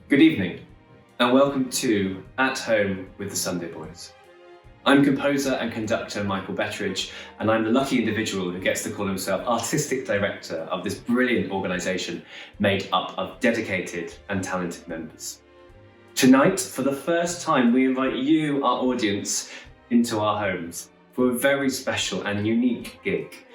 Good evening, and welcome to At Home with the Sunday Boys. I'm composer and conductor Michael Betteridge, and I'm the lucky individual who gets to call himself artistic director of this brilliant organisation made up of dedicated and talented members. Tonight, for the first time, we invite you, our audience, into our homes for a very special and unique gig.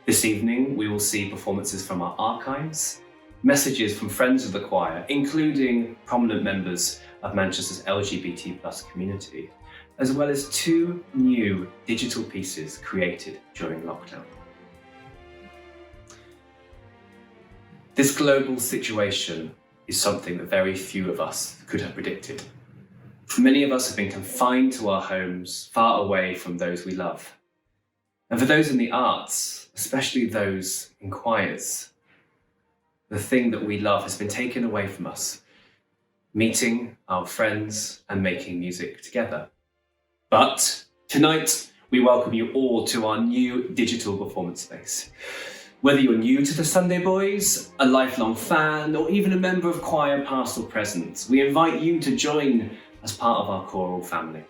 This evening, we will see performances from our archives, messages from friends of the choir, including prominent members of Manchester's LGBT+ community, as well as 2 new digital pieces created during lockdown. This global situation is something that very few of us could have predicted. Many of us have been confined to our homes, far away from those we love. And for those in the arts, especially those in choirs, the thing that we love has been taken away from us, meeting our friends and making music together. But tonight, we welcome you all to our new digital performance space. Whether you're new to the Sunday Boys, a lifelong fan, or even a member of choir past or present, we invite you to join as part of our choral family.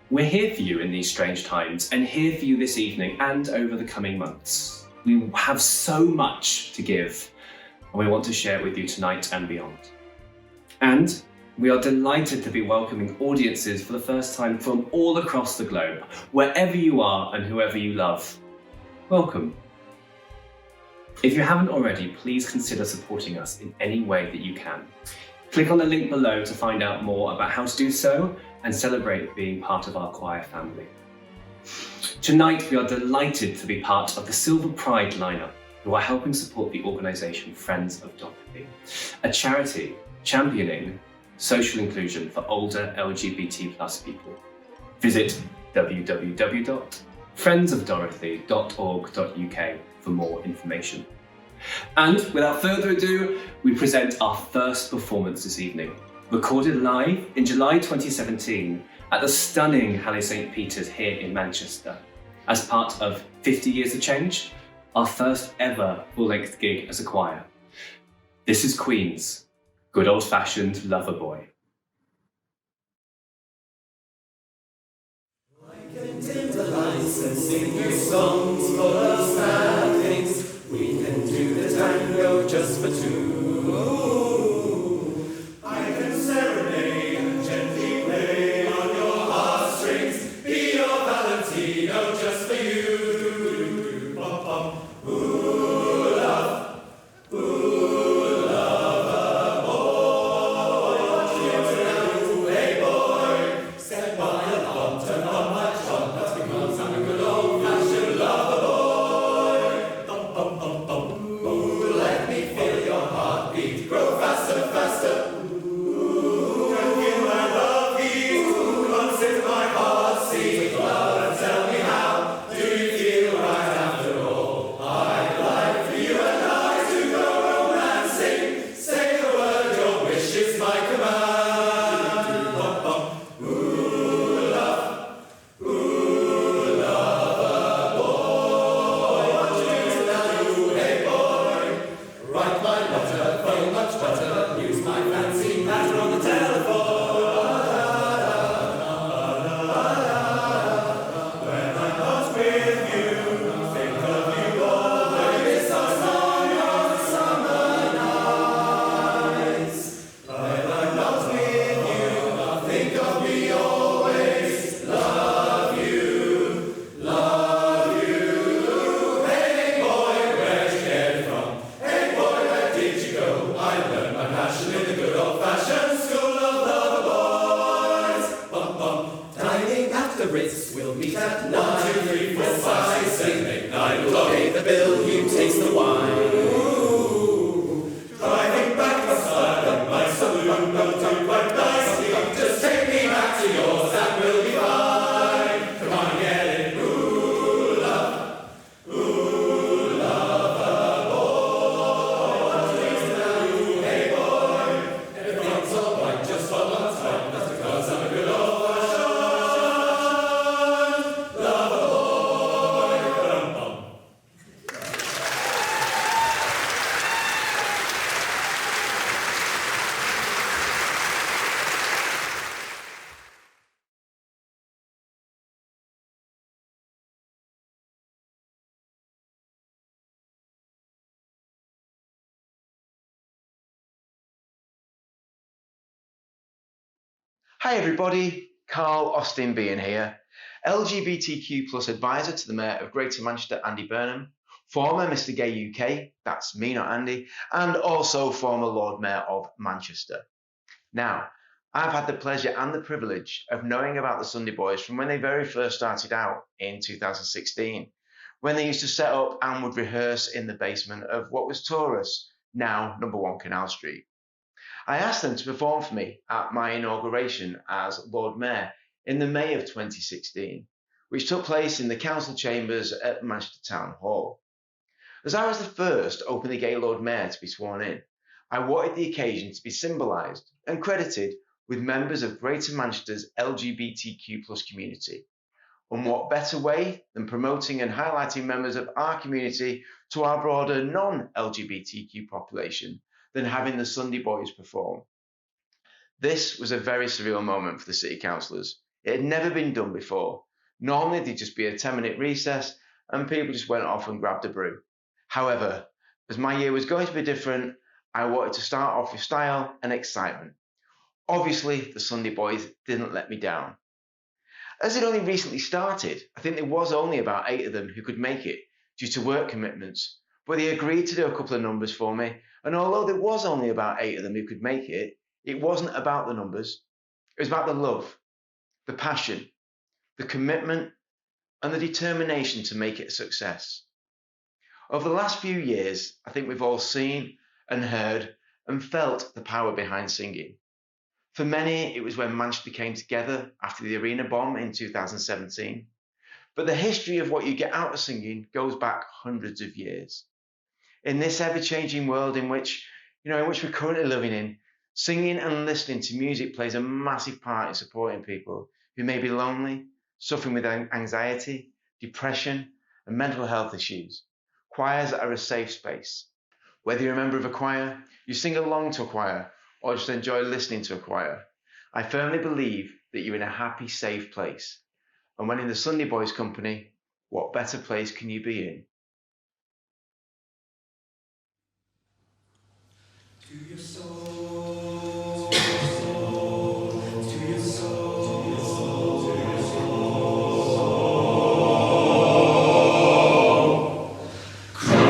We're here for you in these strange times, and here for you this evening and over the coming months. We have so much to give, and we want to share it with you tonight and beyond. And we are delighted to be welcoming audiences for the first time from all across the globe, wherever you are and whoever you love. Welcome. If you haven't already, please consider supporting us in any way that you can. Click on the link below to find out more about how to do so and celebrate being part of our choir family. Tonight, we are delighted to be part of the Silver Pride lineup, who are helping support the organisation Friends of Dorothy, a charity championing social inclusion for older LGBT+ people. Visit www.friendsofdorothy.org.uk for more information. And without further ado, we present our first performance this evening, recorded live in July 2017 at the stunning Halle St. Peter's here in Manchester, as part of 50 Years of Change, our first ever full-length gig as a choir. This is Queen's Good Old-Fashioned Lover Boy. I can dim the lights and sing you songs full of sad things. We can do the tango just for 2. I can serenade and gently play on your heartstrings. Be your Valentino just for you. Bum, bum. Ooh, love. Ooh, lover boy. Hey boy, step by a bump, turn on my trunk. That's because I'm a good old-fashioned lover boy. Bum, bum, bum, bum. Ooh, let me feel your heartbeat grow faster, faster. Ooh, can feel my love beat. Ooh, come on, sit my heart, seat, love, and tell me how do you feel right after all? I'd like for you and I to go romancing. Say the word, your wish is my command. Bum, bum. Ooh, love. Ooh, lover boy. What you do now, you hey boy? Write my letter, feel much better. Use my fancy pattern on the telephone. When I'm not with you, think of you always on summer nights. When I'm not with you, think of me always. Love you. Hey boy, where'd you get it from? Hey boy, where did you go? I learned my passion in the good old-fashioned school of lover boys. Bum bum, dining at the Ritz, we'll meet at 1, 2, 3, 4, 5, 6, 7, 8, 9 o'clock. Pay the bill, you taste the wine. Ooh, driving back from Ireland, my saloon will do quite nicely. Just take me back to yours, that will be fine. Come on, get it. Ooh, love. Ooh, lover boy. What do you do now, you hey boy? Everything's all right, just for one time. That's because I'm a good old-fashioned lover boy. Ba-dum-bum. Hi everybody, Carl Austin Bean here, LGBTQ plus advisor to the Mayor of Greater Manchester, Andy Burnham, former Mr Gay UK, that's me not Andy, and also former Lord Mayor of Manchester. Now, I've had the pleasure and the privilege of knowing about the Sunday Boys from when they very first started out in 2016, when they used to set up and would rehearse in the basement of what was Taurus, now number 1 Canal Street. I asked them to perform for me at my inauguration as Lord Mayor in the May of 2016, which took place in the council chambers at Manchester Town Hall. As I was the first openly gay Lord Mayor to be sworn in, I wanted the occasion to be symbolised and credited with members of Greater Manchester's LGBTQ plus community. And what better way than promoting and highlighting members of our community to our broader non-LGBTQ population than having the Sunday Boys perform. This was a very surreal moment for the city councillors. It had never been done before. Normally there'd just be a 10-minute recess and people just went off and grabbed a brew. However, as my year was going to be different, I wanted to start off with style and excitement. Obviously, the Sunday Boys didn't let me down. As it only recently started, I think there was only about 8 of them who could make it due to work commitments, but they agreed to do a couple of numbers for me, and although there was only about 8 of them who could make it, it wasn't about the numbers. It was about the love, the passion, the commitment, and the determination to make it a success. Over the last few years, I think we've all seen and heard and felt the power behind singing. For many, it was when Manchester came together after the arena bomb in 2017. But the history of what you get out of singing goes back hundreds of years. In this ever-changing world in which we're currently living in, singing and listening to music plays a massive part in supporting people who may be lonely, suffering with anxiety, depression, and mental health issues. Choirs are a safe space. Whether you're a member of a choir, you sing along to a choir, or just enjoy listening to a choir, I firmly believe that you're in a happy, safe place. And when in the Sunday Boys company, what better place can you be in? To your soul, to your soul, to your soul, to your soul. Cry, cry, cry, cry.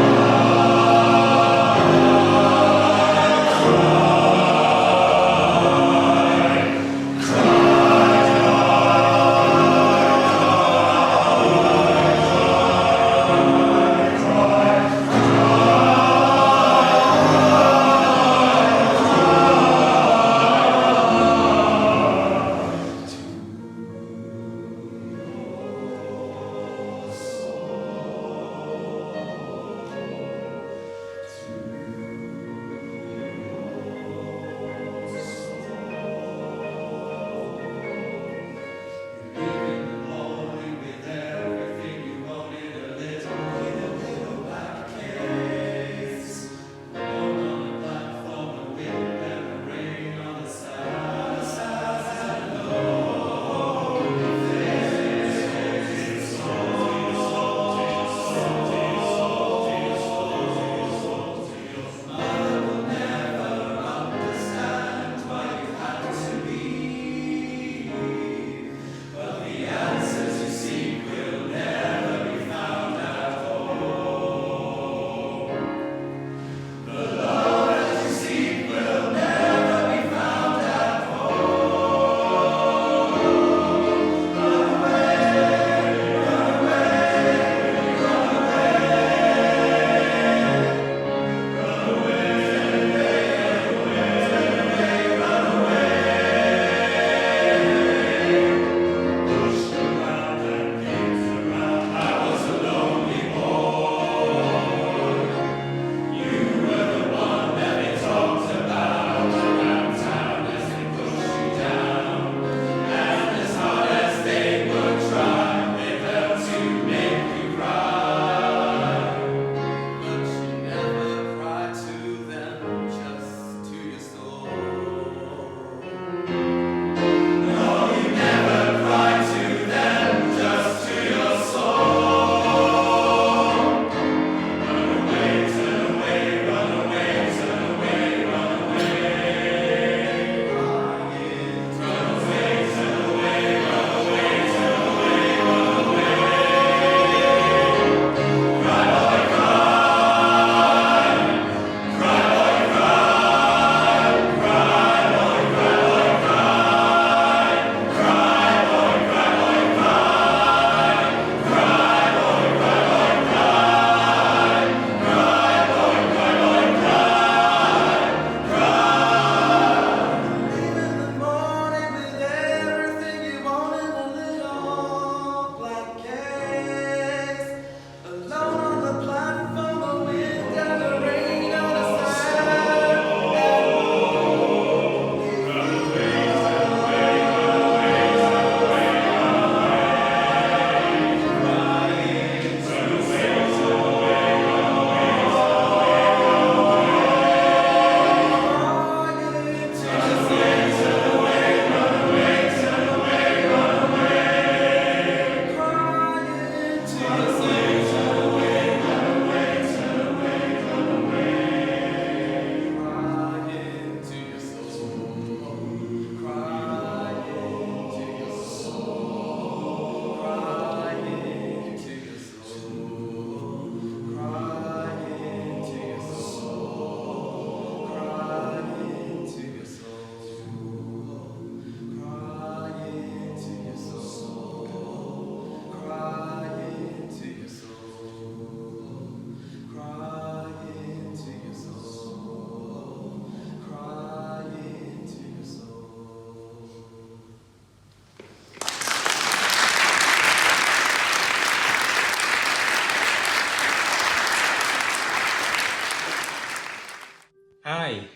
Hi,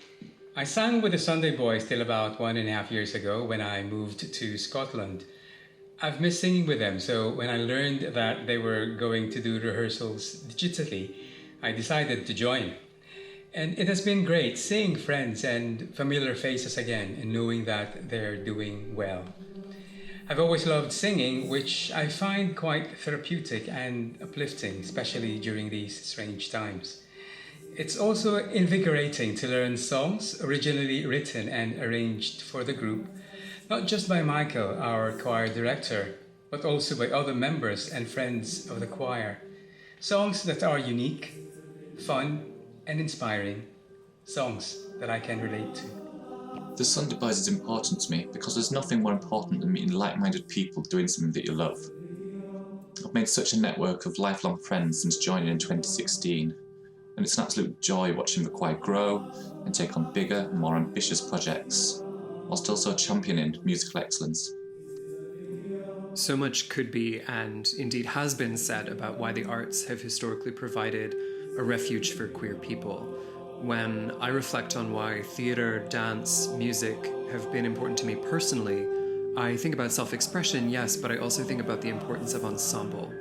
I sang with the Sunday Boys till about 1.5 years ago when I moved to Scotland. I've missed singing with them, so when I learned that they were going to do rehearsals digitally, I decided to join. And it has been great seeing friends and familiar faces again and knowing that they're doing well. I've always loved singing, which I find quite therapeutic and uplifting, especially during these strange times. It's also invigorating to learn songs originally written and arranged for the group, not just by Michael, our choir director, but also by other members and friends of the choir. Songs that are unique, fun, and inspiring. Songs that I can relate to. The Sunday Boys is important to me because there's nothing more important than meeting like-minded people doing something that you love. I've made such a network of lifelong friends since joining in 2016, and it's an absolute joy watching the choir grow and take on bigger, more ambitious projects, whilst also championing musical excellence. So much could be, and indeed has been, said about why the arts have historically provided a refuge for queer people. When I reflect on why theatre, dance, music have been important to me personally, I think about self-expression, yes, but I also think about the importance of ensemble.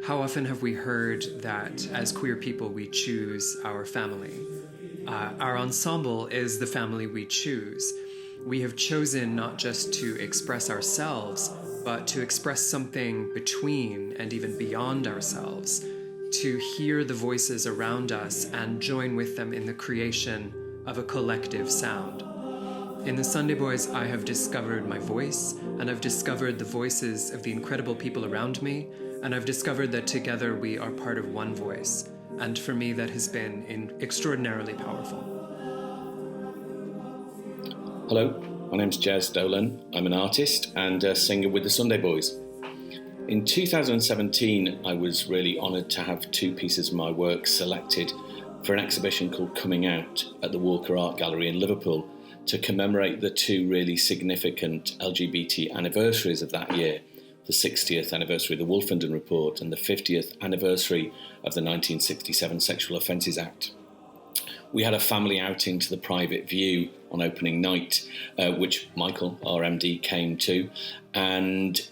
How often have we heard that as queer people we choose our family? Our ensemble is the family we choose. We have chosen not just to express ourselves, but to express something between and even beyond ourselves, to hear the voices around us and join with them in the creation of a collective sound. In the Sunday Boys, I have discovered my voice, and I've discovered the voices of the incredible people around me, and I've discovered that together we are part of one voice. And for me, that has been extraordinarily powerful. Hello, my name's Jez Dolan. I'm an artist and a singer with the Sunday Boys. In 2017, I was really honoured to have two pieces of my work selected for an exhibition called Coming Out at the Walker Art Gallery in Liverpool to commemorate the two really significant LGBT anniversaries of that year, the 60th anniversary of the Wolfenden Report and the 50th anniversary of the 1967 Sexual Offences Act. We had a family outing to the Private View on opening night, which Michael, our MD, came to, and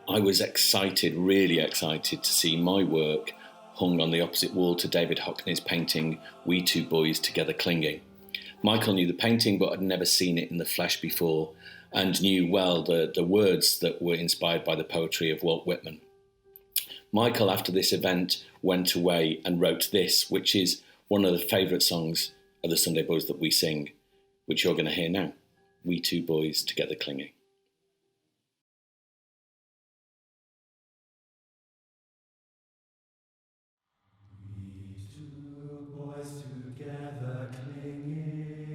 I was excited, really excited, to see my work hung on the opposite wall to David Hockney's painting, We Two Boys Together Clinging. Michael knew the painting but had never seen it in the flesh before and knew well the words that were inspired by the poetry of Walt Whitman. Michael, after this event, went away and wrote this, which is one of the favourite songs of the Sunday Boys that we sing, which you're going to hear now, We Two Boys Together Clinging. Together clinging,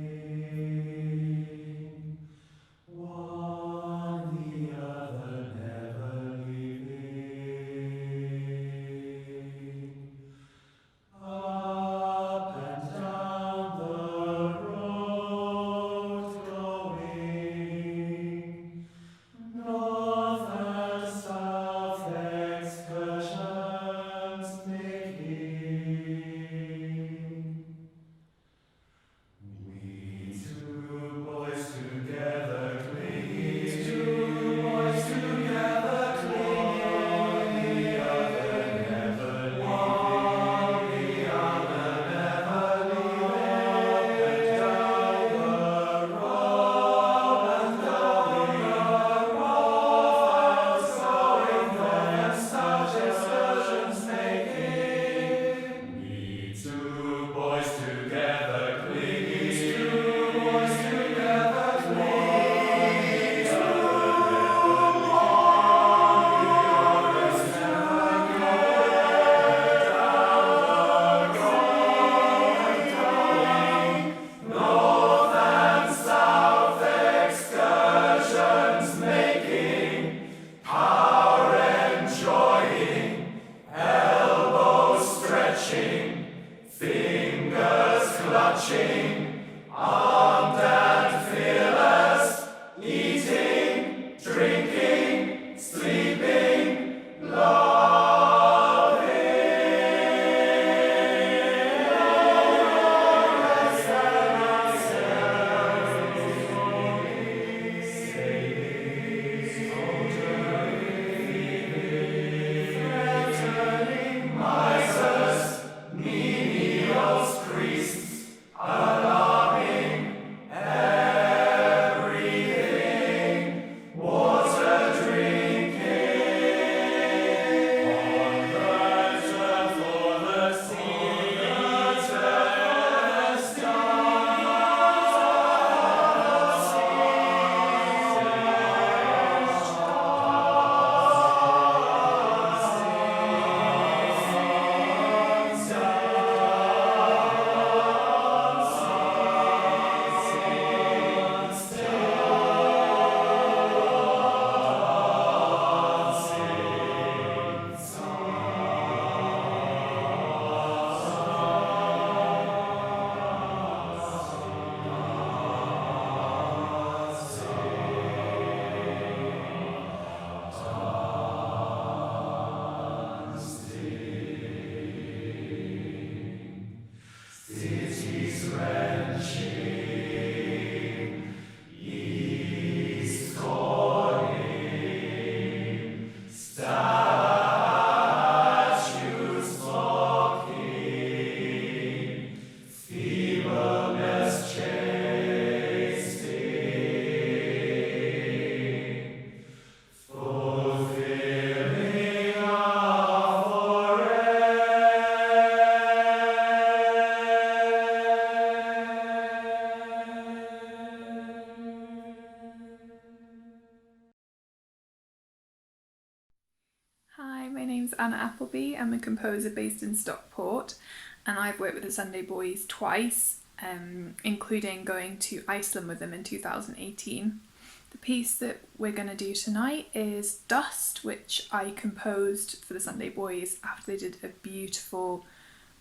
one the other never leaving, up and down the road going, north and south excursions making. We two boys together clinging, two boys together clinging, the other never leaving, the other never leaving, down the road and going, north and south excursions making. We two boys together clinging, two boys together clinging, the other north and south excursions making, power enjoying, elbows stretching, fingers clutching, armed and fearless, eating, drinking, sleeping, loving. Anna Appleby. I'm a composer based in Stockport, and I've worked with the Sunday Boys twice, including going to Iceland with them in 2018. The piece that we're going to do tonight is Dust, which I composed for the Sunday Boys after they did a beautiful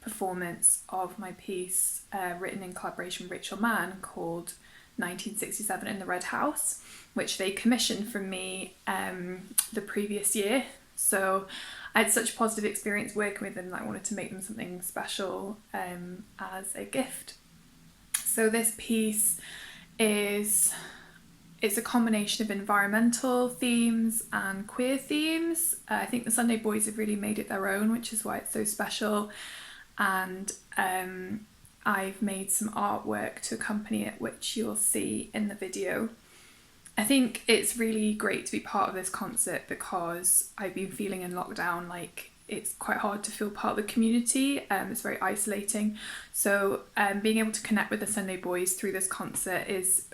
performance of my piece written in collaboration with Rachel Mann called 1967 in the Red House, which they commissioned from me the previous year. So I had such a positive experience working with them that I wanted to make them something special as a gift. So this piece it's a combination of environmental themes and queer themes. I think the Sunday Boys have really made it their own, which is why it's so special. And I've made some artwork to accompany it, which you'll see in the video. I think it's really great to be part of this concert because I've been feeling in lockdown like it's quite hard to feel part of the community. It's very isolating. So being able to connect with the Sunday Boys through this concert is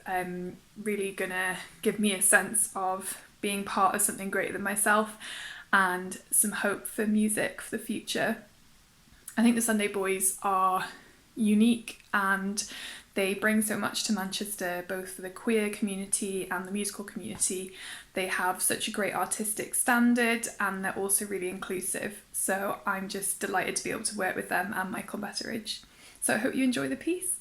really gonna give me a sense of being part of something greater than myself and some hope for music for the future. I think the Sunday Boys are unique and they bring so much to Manchester, both for the queer community and the musical community. They have such a great artistic standard and they're also really inclusive. So I'm just delighted to be able to work with them and Michael Betteridge. So I hope you enjoy the piece.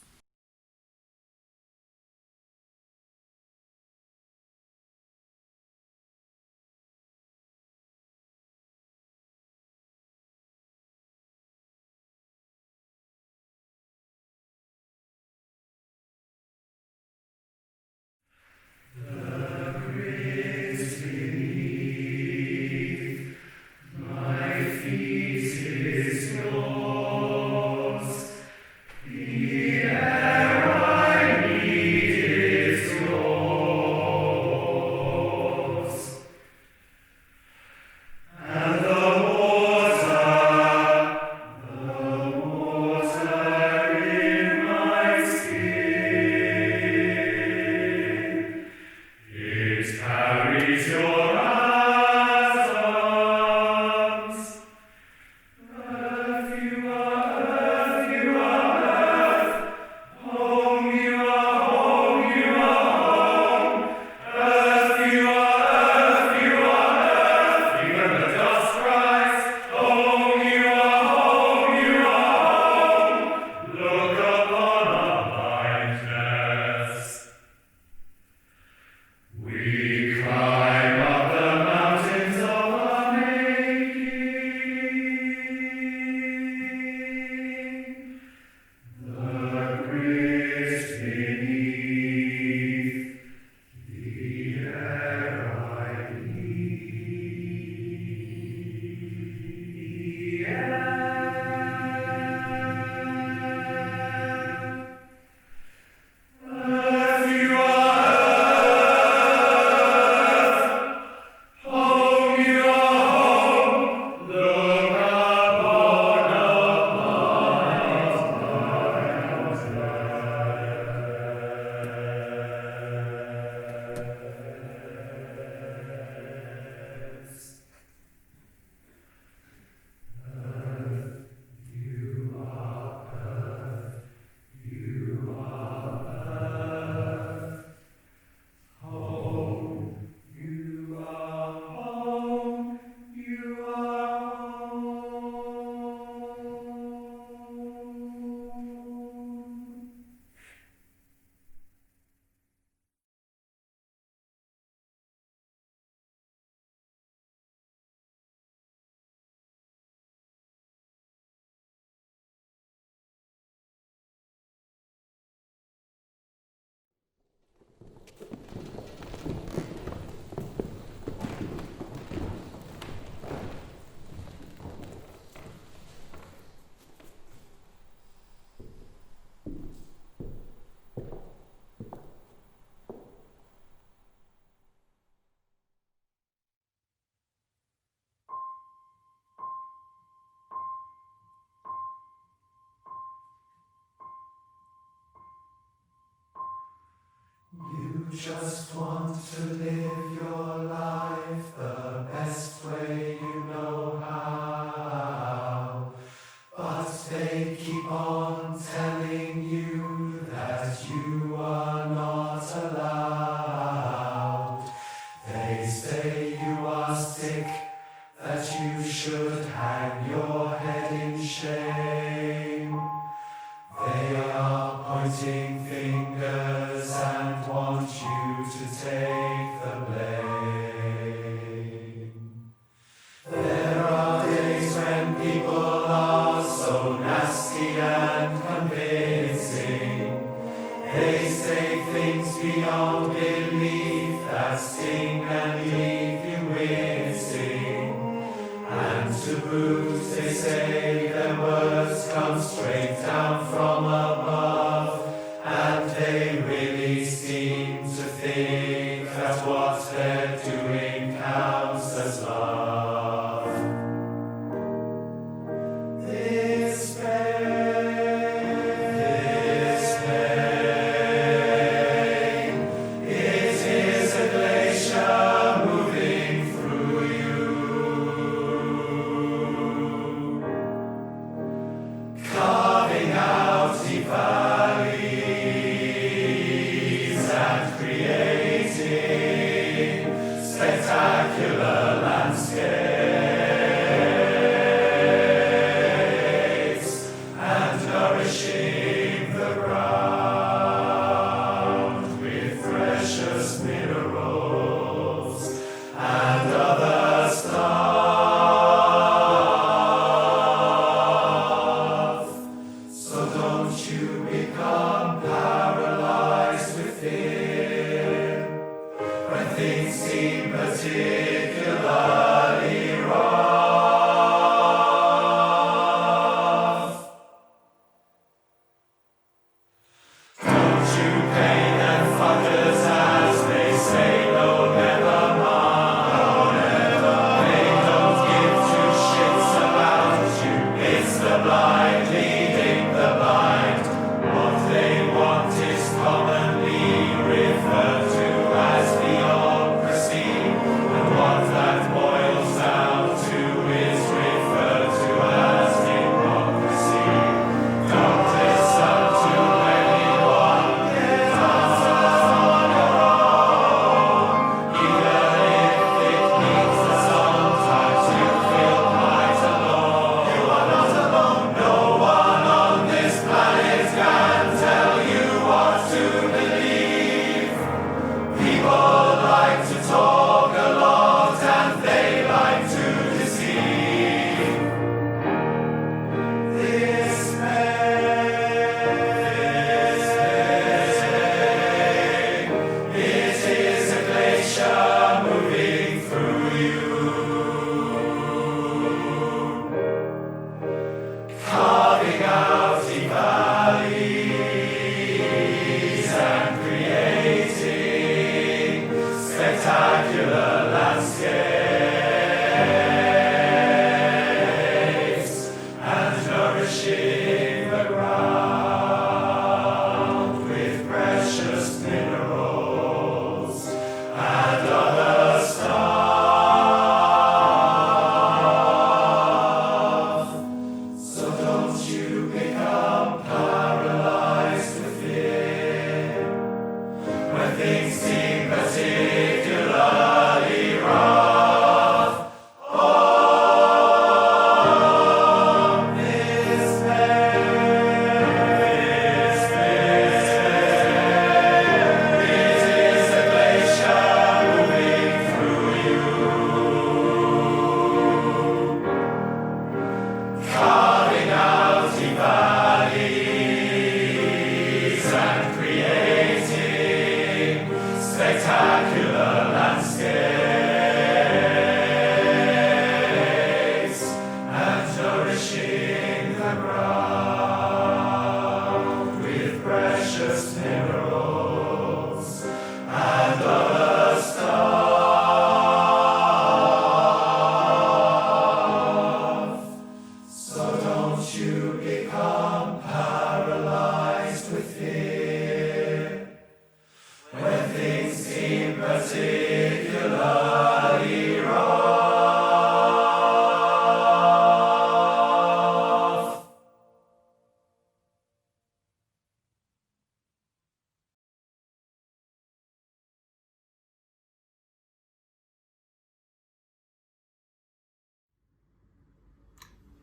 You just want to live your life the best way you know how. keep on telling you that you are not allowed. They say you are sick, that you should hang your head in shame. They are pointing fingers and want you to take the blame. There are days when people are so nasty and convincing. They say things beyond belief that sting and leave you wincing. And to boot, they say their words come straight down from above, and they really seem to think that what they're doing counts as love. This pain, it is a glacier moving through you, carving out divine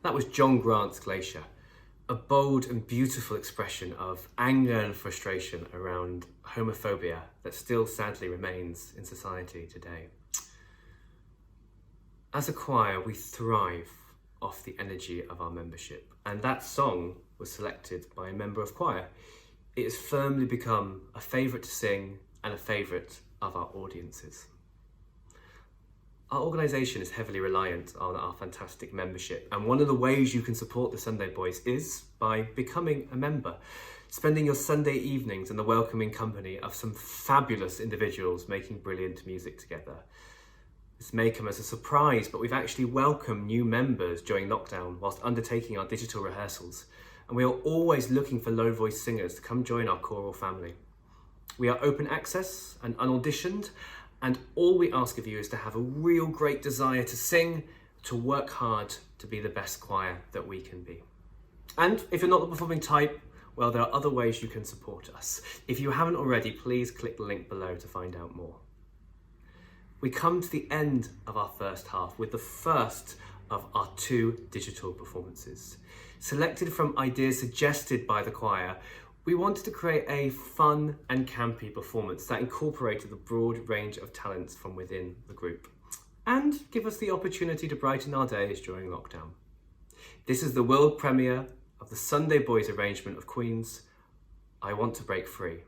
That was John Grant's Glacier, a bold and beautiful expression of anger and frustration around homophobia that still sadly remains in society today. As a choir, we thrive off the energy of our membership, and that song was selected by a member of choir. It has firmly become a favourite to sing and a favourite of our audiences. Our organisation is heavily reliant on our fantastic membership, and one of the ways you can support the Sunday Boys is by becoming a member, spending your Sunday evenings in the welcoming company of some fabulous individuals making brilliant music together. This may come as a surprise, but we've actually welcomed new members during lockdown whilst undertaking our digital rehearsals, and we are always looking for low voice singers to come join our choral family. We are open access and unauditioned, and all we ask of you is to have a real great desire to sing, to work hard to be the best choir that we can be. And if you're not the performing type, well, there are other ways you can support us. If you haven't already, please click the link below to find out more. We come to the end of our first half with the first of our 2 digital performances. Selected from ideas suggested by the choir, we wanted to create a fun and campy performance that incorporated the broad range of talents from within the group and give us the opportunity to brighten our days during lockdown. This is the world premiere of the Sunday Boys arrangement of Queen's I Want to Break Free.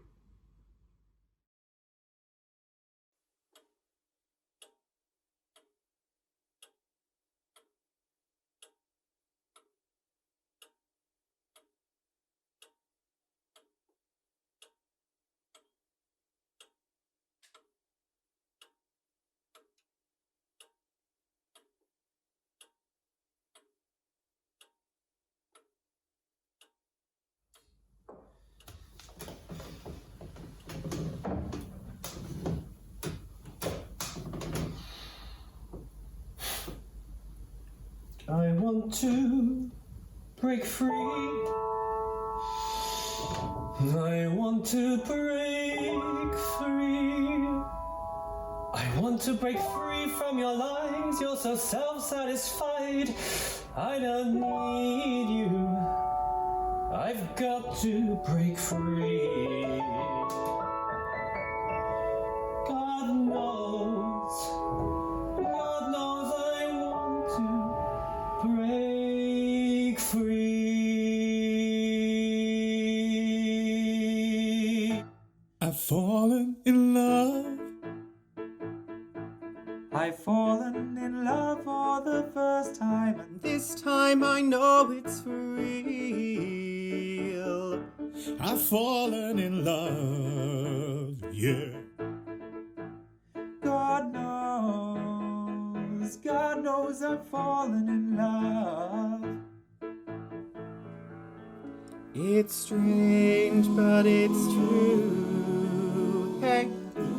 I want to break free. I want to break free. I want to break free from your lies. You're so self-satisfied. I don't need you. I've got to break free. God knows I want to break free. I've fallen in love. I've fallen in love for the first time, and this time I know it's for real. I've fallen in love, yeah. God knows I've fallen in love. It's strange, but it's true. Hey,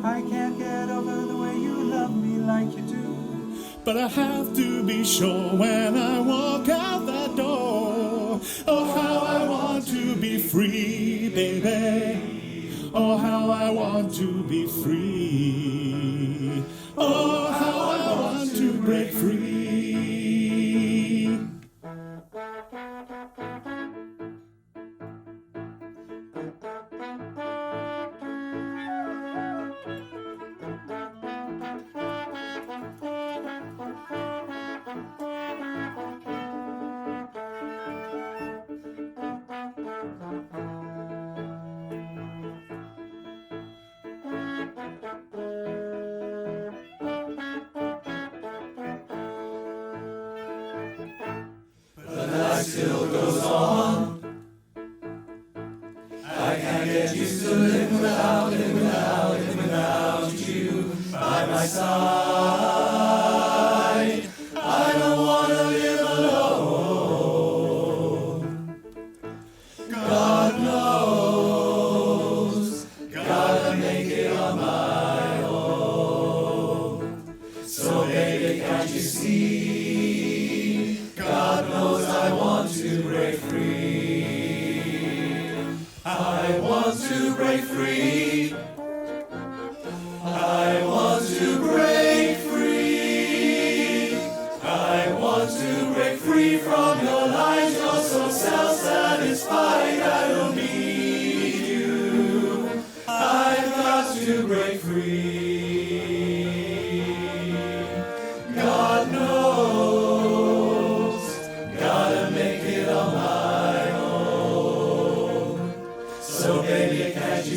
I can't get over the way you love me like you do. But I have to be sure when I walk out that door. Oh, how I want to be free, baby. Oh, how I want to be free. Oh, how I want to break free. Still goes on. I can't get used to living without you by my side. I don't wanna live alone. God knows, gotta make it on my own. So baby, can't you see? God knows I want to break free. I want to break free. I want to break free. I want to break free from your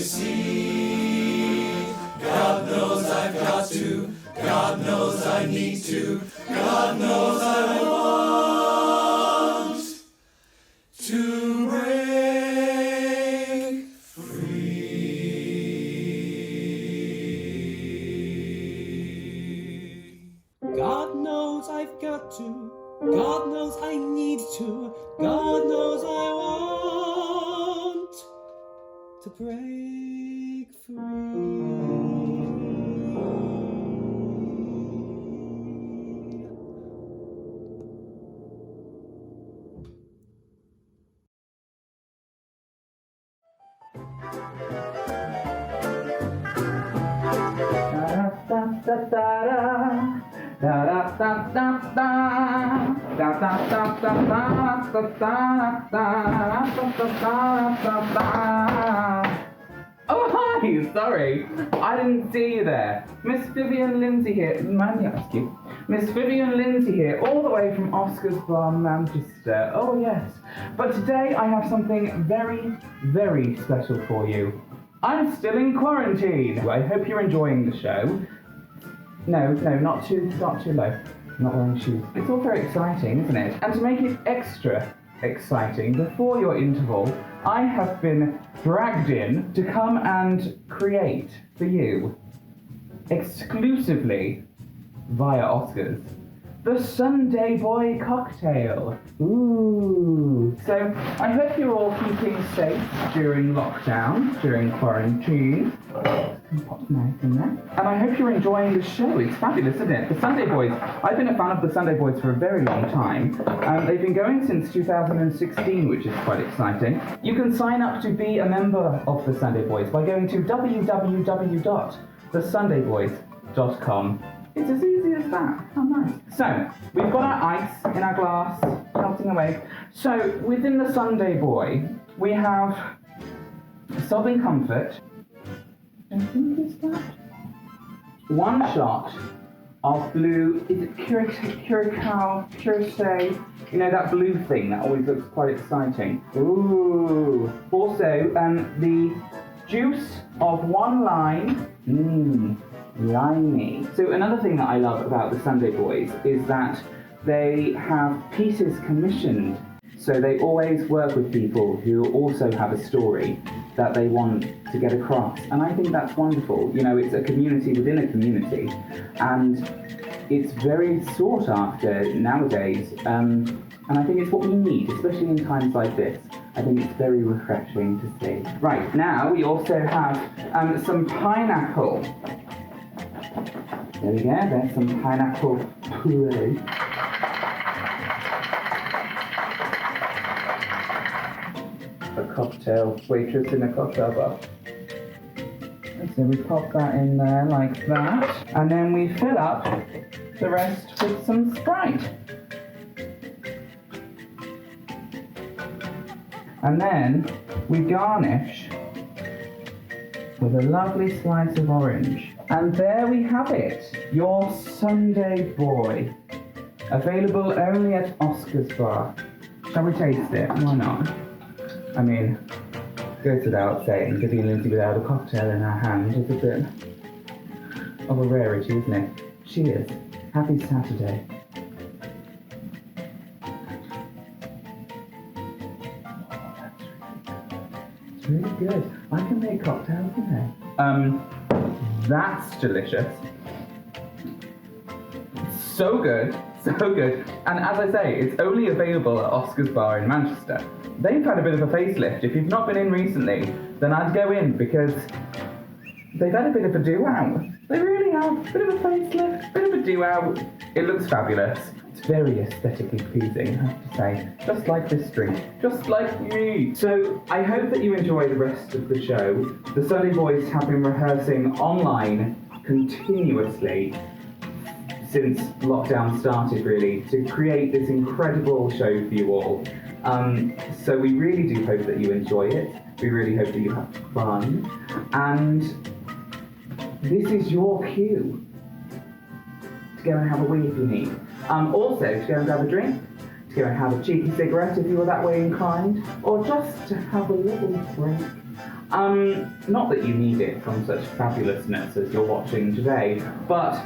see. God knows I've got to, God knows I need to, God knows I want to break free. God knows I've got to, God knows I need to, God knows I want to break free. Oh, hi! Sorry, I didn't see you there. Miss Vivian Lindsay here. Mind me ask you? Miss Vivian Lindsay here, all the way from Oscar's Bar, Manchester. Oh, yes. But today I have something very, very special for you. I'm still in quarantine. I hope you're enjoying the show. No, not too low. Not wearing shoes. It's all very exciting, isn't it? And to make it extra exciting, before your interval, I have been dragged in to come and create for you, exclusively via Oscars, the Sunday Boy cocktail. Ooh. So I hope you're all keeping safe during lockdown, during quarantine. Pop nice in there. And I hope you're enjoying the show. It's fabulous, isn't it? The Sunday Boys. I've been a fan of the Sunday Boys for a very long time. They've been going since 2016, which is quite exciting. You can sign up to be a member of the Sunday Boys by going to www.thesundayboys.com. It's as easy as that. How nice. So, we've got our ice in our glass, melting away. So, within the Sunday Boy, we have Sobbing Comfort. I think it's that. One shot of blue, is it curacao, you know, that blue thing that always looks quite exciting. Ooh. Also, the juice of one lime. Limey. So another thing that I love about the Sunday Boys is that they have pieces commissioned. So they always work with people who also have a story that they want to get across. And I think that's wonderful. You know, it's a community within a community. And it's very sought after nowadays. And I think it's what we need, especially in times like this. I think it's very refreshing to see. Right, now we also have some pineapple. There we go, there's some pineapple puree. A cocktail waitress in a cocktail bar. So we pop that in there like that. And then we fill up the rest with some Sprite. And then we garnish with a lovely slice of orange. And there we have it, your Sunday Boy. Available only at Oscar's Bar. Shall we taste it? Why not? I mean, goes without saying, Vivian Lindsay without a cocktail in her hand is a bit of a rarity, isn't it? Cheers. Happy Saturday. It's really good. I can make cocktails, you know. That's delicious. So good, so good. And as I say, it's only available at Oscar's Bar in Manchester. They've had a bit of a facelift. If you've not been in recently, then I'd go in because they've had a bit of a do-out. They really have. Bit of a facelift, bit of a do-out. It looks fabulous. It's very aesthetically pleasing, I have to say. Just like this drink. Just like me. So I hope that you enjoy the rest of the show. The Sunday Boys have been rehearsing online continuously since lockdown started, really, to create this incredible show for you all. So we really do hope that you enjoy it. We really hope that you have fun. And this is your cue to go and have a wee if you need. Also, to go and grab a drink, to go and have a cheeky cigarette if you were that way inclined, or just to have a little break. Not that you need it from such fabulousness as you're watching today, but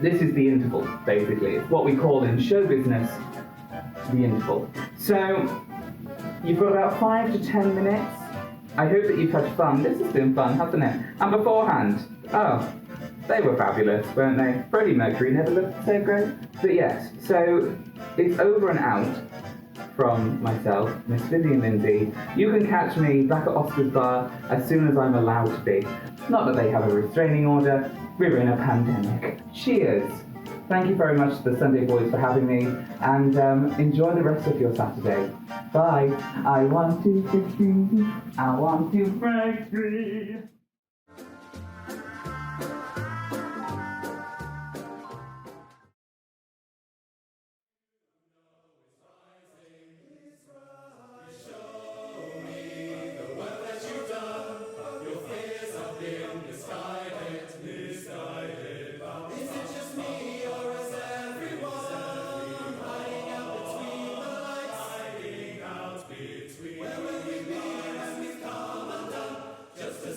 this is the interval, basically. It's what we call in show business the interval. So, you've got about 5 to 10 minutes. I hope that you've had fun. This has been fun, hasn't it? And beforehand, oh, they were fabulous, weren't they? Freddie Mercury never looked so great. But yes, so it's over and out from myself, Miss Vivian Lindsay. You can catch me back at Oscar's Bar as soon as I'm allowed to be. Not that they have a restraining order, we're in a pandemic. Cheers! Thank you very much to the Sunday Boys for having me, and enjoy the rest of your Saturday. Bye! I want to be free, I want to break free.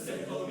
Simple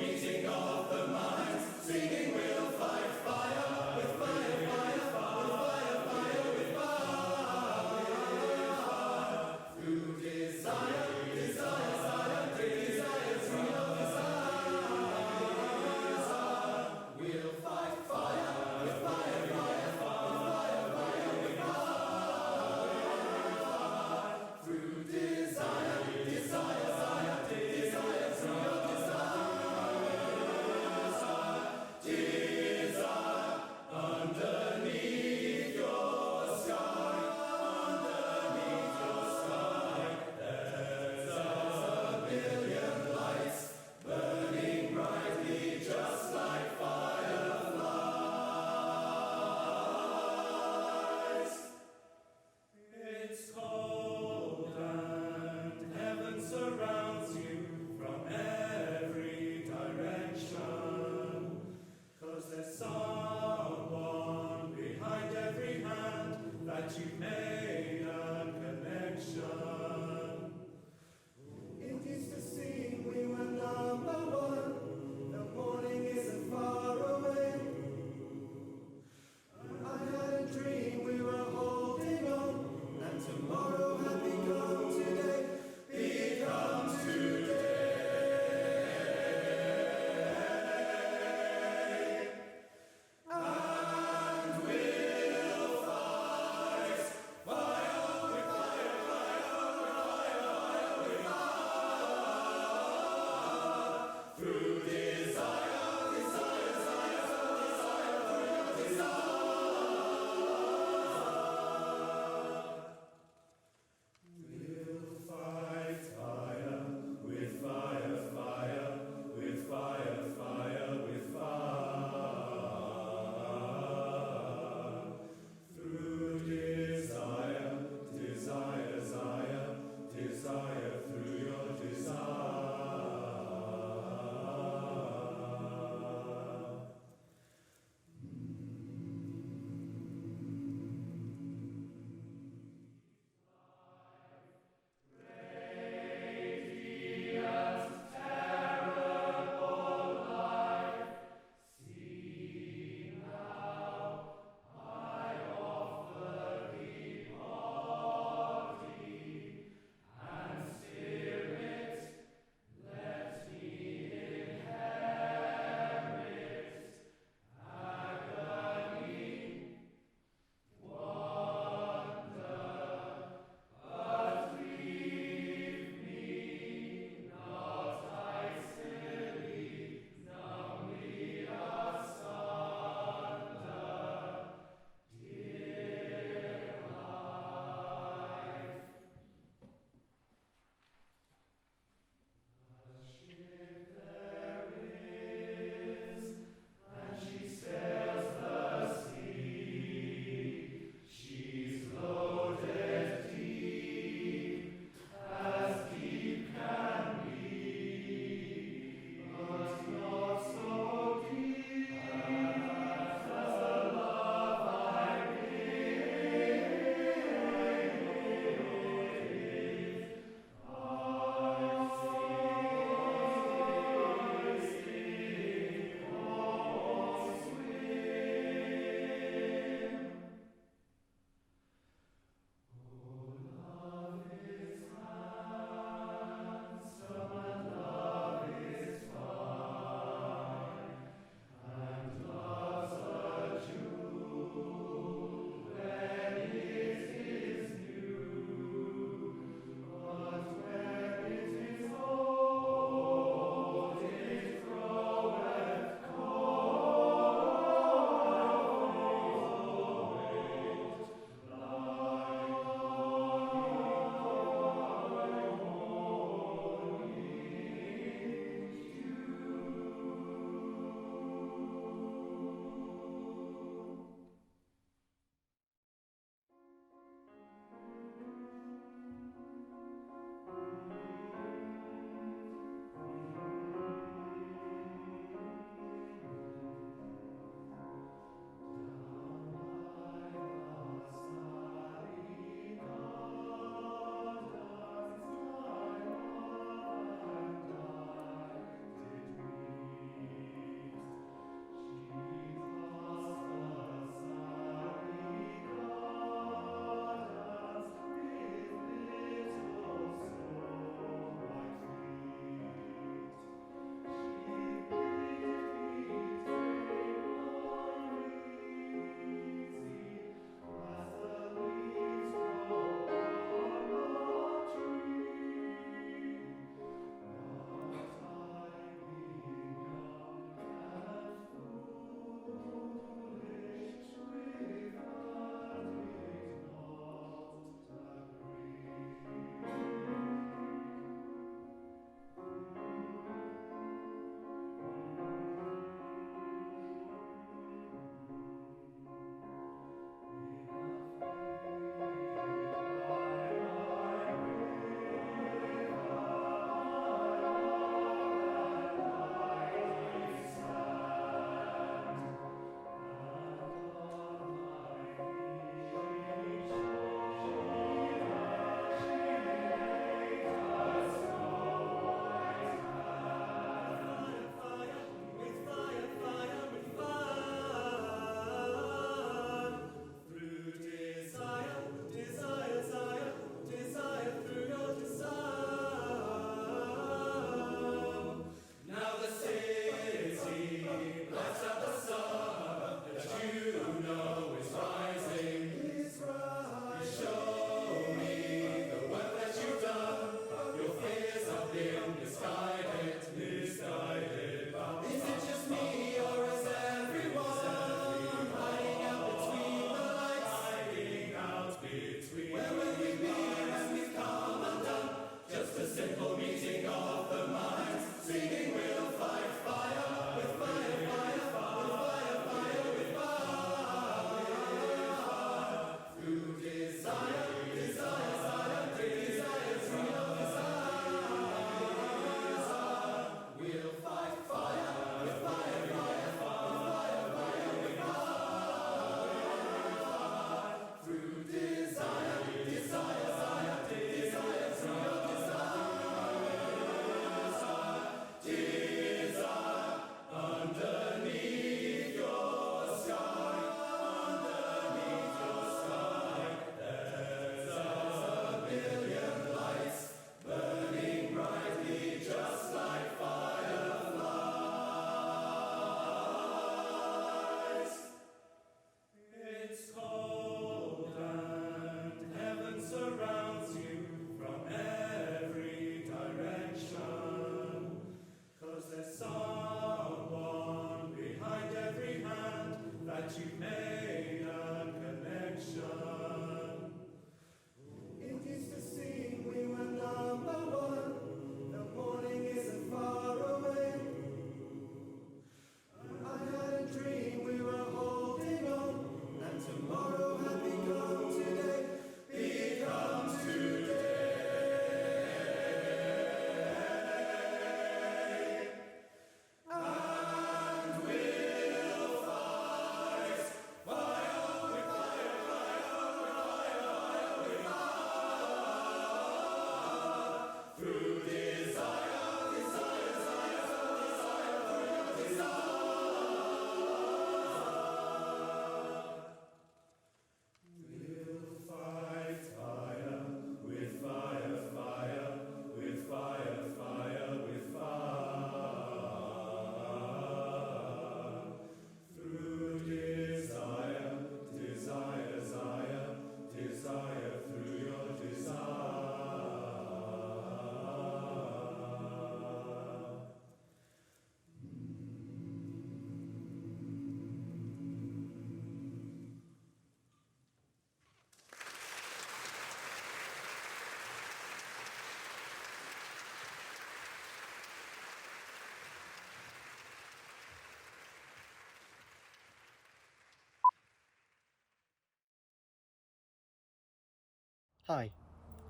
Hi,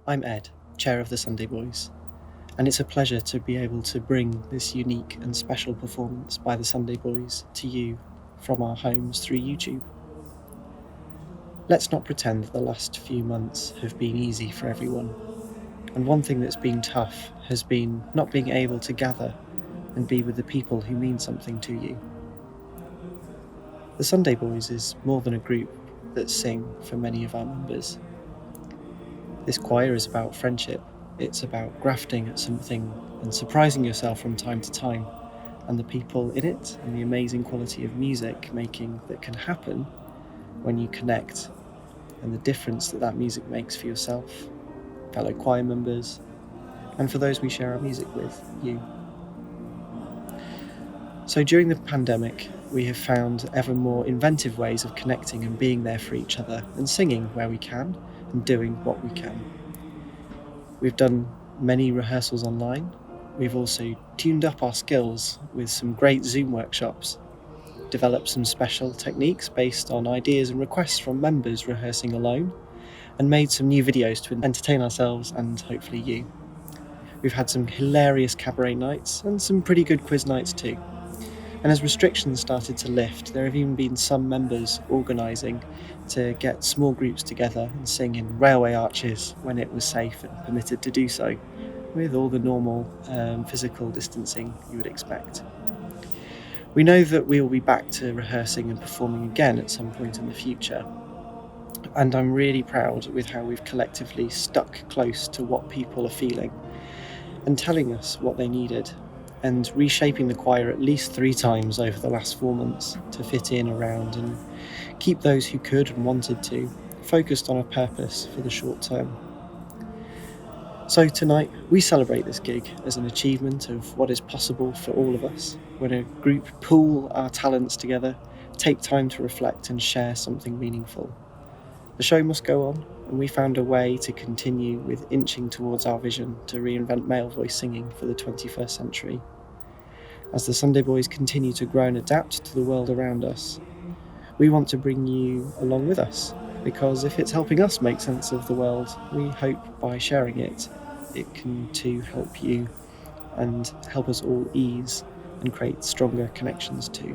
I'm Ed, Chair of the Sunday Boys, and it's a pleasure to be able to bring this unique and special performance by the Sunday Boys to you from our homes through YouTube. Let's not pretend that the last few months have been easy for everyone, and one thing that's been tough has been not being able to gather and be with the people who mean something to you. The Sunday Boys is more than a group that sing for many of our members. This choir is about friendship. It's about grafting at something and surprising yourself from time to time, and the people in it and the amazing quality of music making that can happen when you connect, and the difference that that music makes for yourself, fellow choir members, and for those we share our music with, you. So during the pandemic, we have found ever more inventive ways of connecting and being there for each other and singing where we can and doing what we can. We've done many rehearsals online. We've also tuned up our skills with some great Zoom workshops, developed some special techniques based on ideas and requests from members rehearsing alone, and made some new videos to entertain ourselves and hopefully you. We've had some hilarious cabaret nights and some pretty good quiz nights too. And as restrictions started to lift, there have even been some members organising to get small groups together and sing in railway arches when it was safe and permitted to do so, with all the normal physical distancing you would expect. We know that we will be back to rehearsing and performing again at some point in the future, and I'm really proud with how we've collectively stuck close to what people are feeling and telling us what they needed, and reshaping the choir at least 3 times over the last 4 months to fit in around and keep those who could and wanted to focused on a purpose for the short term. So tonight we celebrate this gig as an achievement of what is possible for all of us when a group pool our talents together, take time to reflect and share something meaningful. The show must go on, and we found a way to continue with inching towards our vision to reinvent male voice singing for the 21st century. As the Sunday Boys continue to grow and adapt to the world around us, we want to bring you along with us, because if it's helping us make sense of the world, we hope by sharing it, it can too help you and help us all ease and create stronger connections too.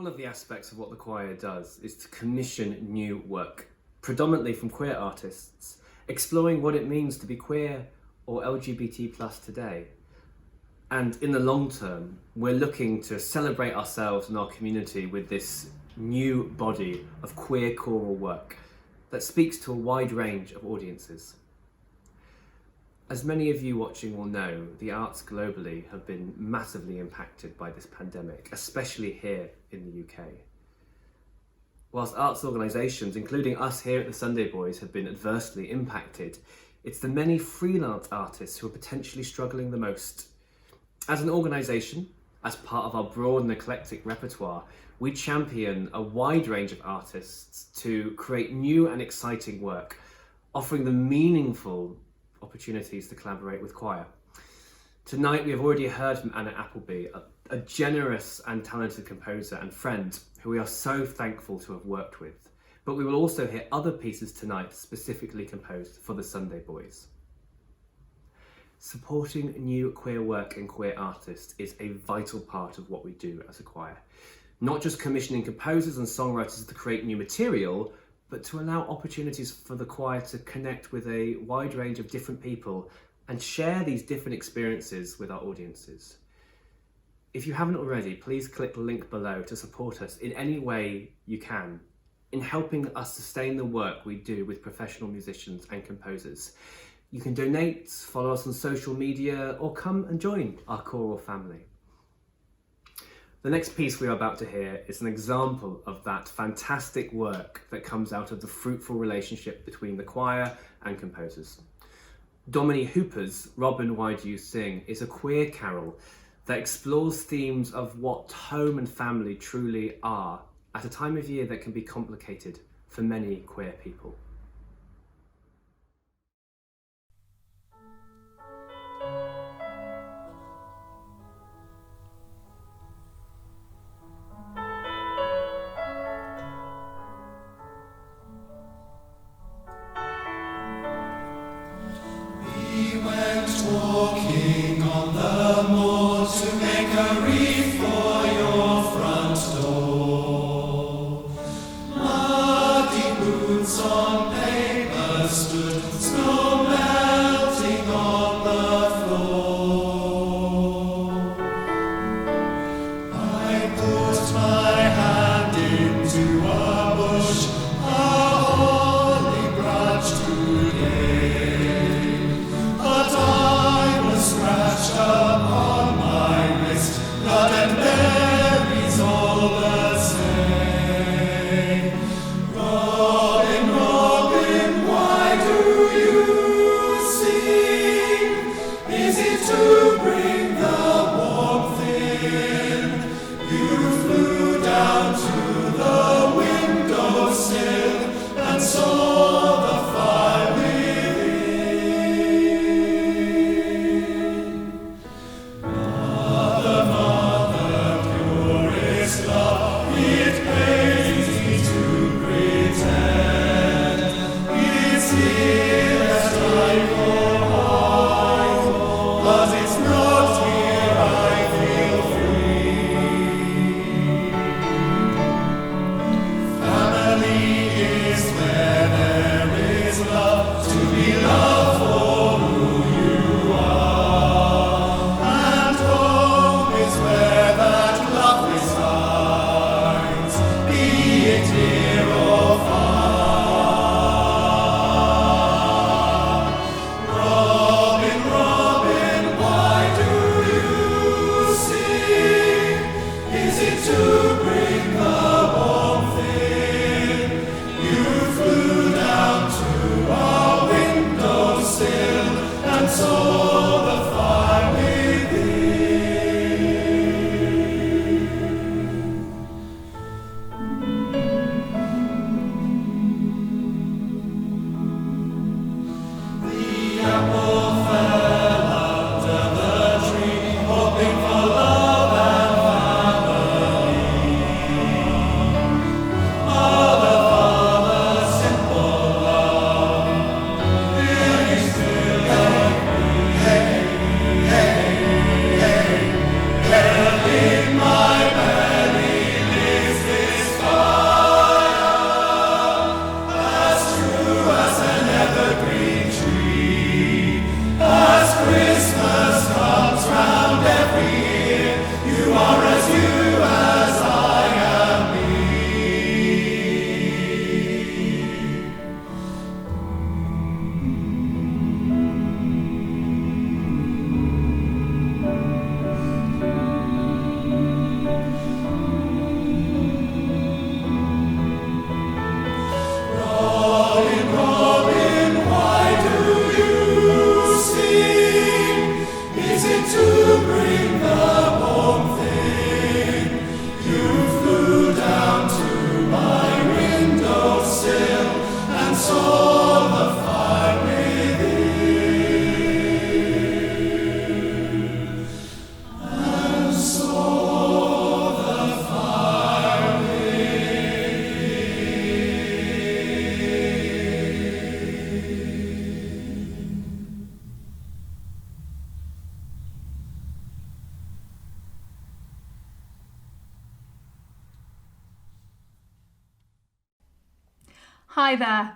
One of the aspects of what the choir does is to commission new work, predominantly from queer artists, exploring what it means to be queer or LGBT+ today. And in the long term, we're looking to celebrate ourselves and our community with this new body of queer choral work that speaks to a wide range of audiences. As many of you watching will know, the arts globally have been massively impacted by this pandemic, especially here in the UK. Whilst arts organisations, including us here at the Sunday Boys, have been adversely impacted, it's the many freelance artists who are potentially struggling the most. As an organisation, as part of our broad and eclectic repertoire, we champion a wide range of artists to create new and exciting work, offering them meaningful opportunities to collaborate with choir. Tonight we have already heard from Anna Appleby, a generous and talented composer and friend who we are so thankful to have worked with. But we will also hear other pieces tonight specifically composed for the Sunday Boys. Supporting new queer work and queer artists is a vital part of what we do as a choir. Not just commissioning composers and songwriters to create new material, but to allow opportunities for the choir to connect with a wide range of different people and share these different experiences with our audiences. If you haven't already, please click the link below to support us in any way you can in helping us sustain the work we do with professional musicians and composers. You can donate, follow us on social media, or come and join our choral family. The next piece we are about to hear is an example of that fantastic work that comes out of the fruitful relationship between the choir and composers. Dominique Hooper's Robin, Why Do You Sing is a queer carol that explores themes of what home and family truly are at a time of year that can be complicated for many queer people. Walking on the moor to make a wreath for your front door. Muddy boots on paper stood, snow melting on the floor. I put my hand into a bush, a holy branch today, but I was scratched upon my wrist, blood and berries all the same. Robin, Robin, why do Hi there,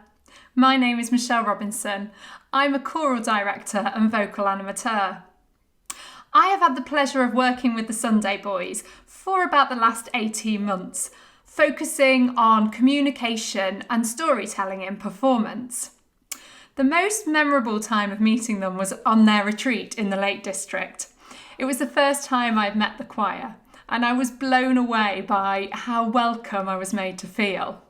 my name is Michelle Robinson. I'm a choral director and vocal animateur. I have had the pleasure of working with the Sunday Boys for about the last 18 months, focusing on communication and storytelling in performance. The most memorable time of meeting them was on their retreat in the Lake District. It was the first time I'd met the choir, and I was blown away by how welcome I was made to feel.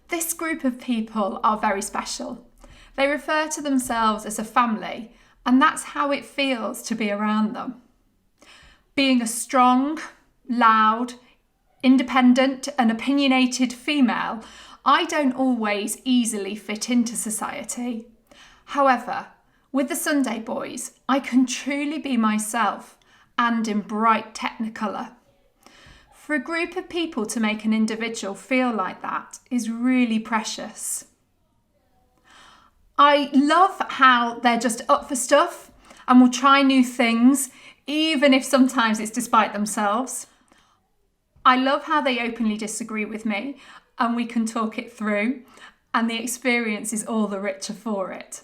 This group of people are very special. They refer to themselves as a family, and that's how it feels to be around them. Being a strong, loud, independent and opinionated female, I don't always easily fit into society. However, with the Sunday Boys, I can truly be myself and in bright technicolor. For a group of people to make an individual feel like that is really precious. I love how they're just up for stuff and will try new things, even if sometimes it's despite themselves. I love how they openly disagree with me and we can talk it through, and the experience is all the richer for it.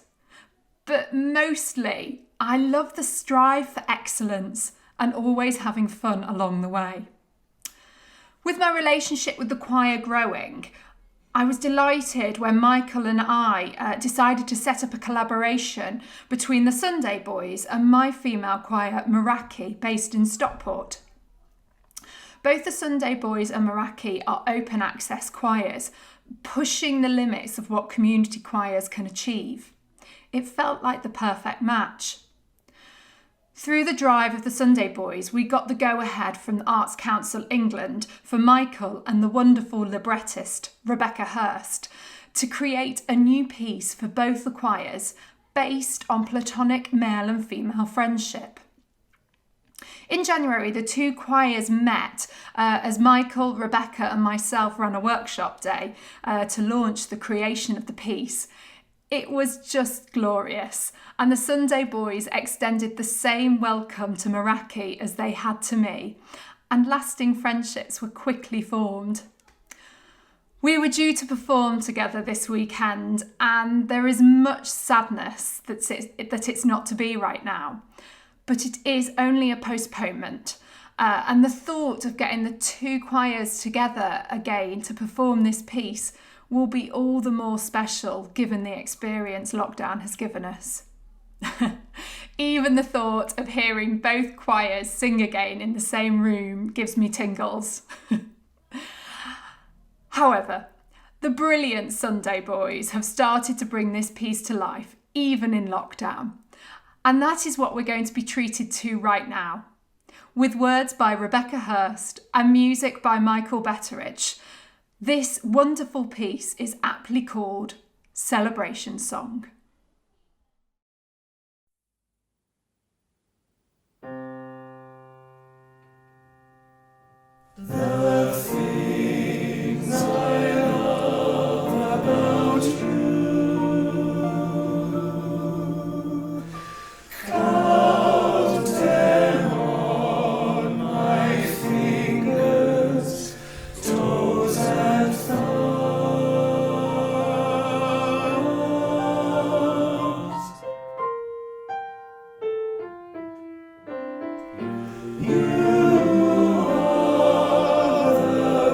But mostly, I love the strive for excellence and always having fun along the way. With my relationship with the choir growing, I was delighted when Michael and I decided to set up a collaboration between the Sunday Boys and my female choir, Meraki, based in Stockport. Both the Sunday Boys and Meraki are open access choirs, pushing the limits of what community choirs can achieve. It felt like the perfect match. Through the drive of the Sunday Boys, we got the go-ahead from the Arts Council England for Michael and the wonderful librettist Rebecca Hurst to create a new piece for both the choirs based on platonic male and female friendship. In January, the two choirs met as Michael, Rebecca and myself ran a workshop day to launch the creation of the piece. It was just glorious, and the Sunday Boys extended the same welcome to Meraki as they had to me, and lasting friendships were quickly formed. We were due to perform together this weekend, and there is much sadness that it's not to be right now, but it is only a postponement, and the thought of getting the two choirs together again to perform this piece will be all the more special given the experience lockdown has given us. Even the thought of hearing both choirs sing again in the same room gives me tingles. However, the brilliant Sunday Boys have started to bring this piece to life, even in lockdown. And that is what we're going to be treated to right now. With words by Rebecca Hurst and music by Michael Betteridge, this wonderful piece is aptly called Celebration Song. The things I love about you, count them on my fingers, toes and thumbs. You are the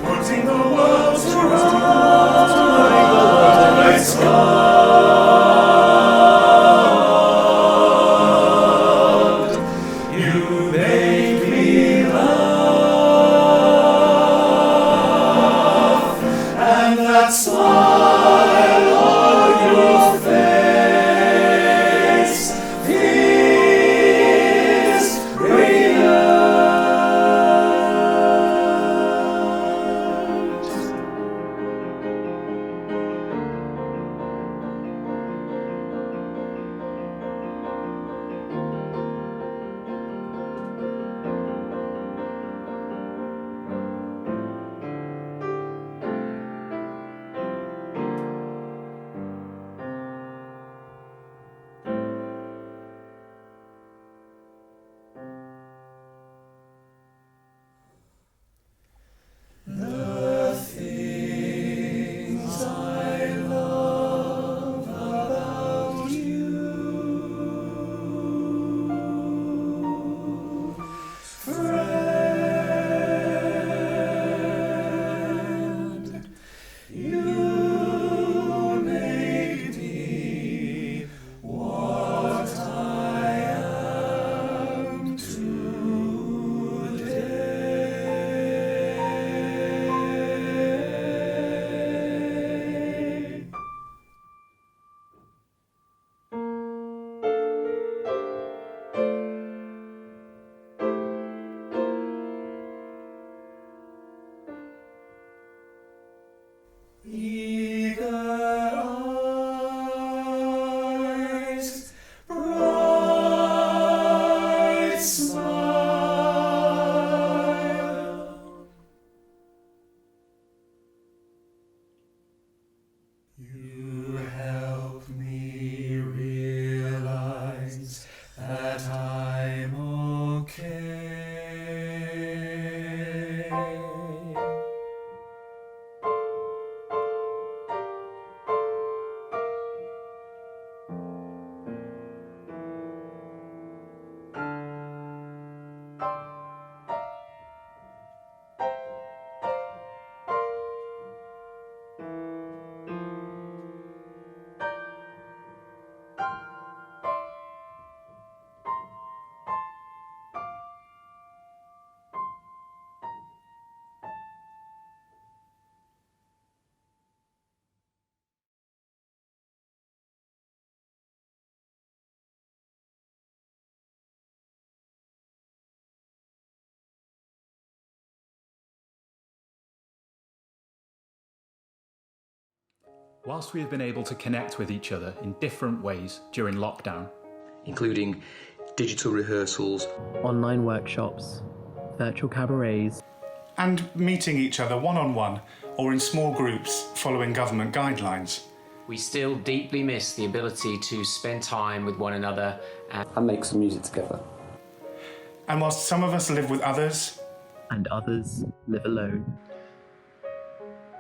putting the world to rights. God, you make me laugh, and that smile on your face is brilliant. The things I love about you, friend, you make me what I am today. Eager eyes, bright smile. You help me realize that I'm okay. Whilst we have been able to connect with each other in different ways during lockdown, including digital rehearsals, online workshops, virtual cabarets, and meeting each other one-on-one or in small groups following government guidelines, we still deeply miss the ability to spend time with one another and make some music together. And whilst some of us live with others, and others live alone,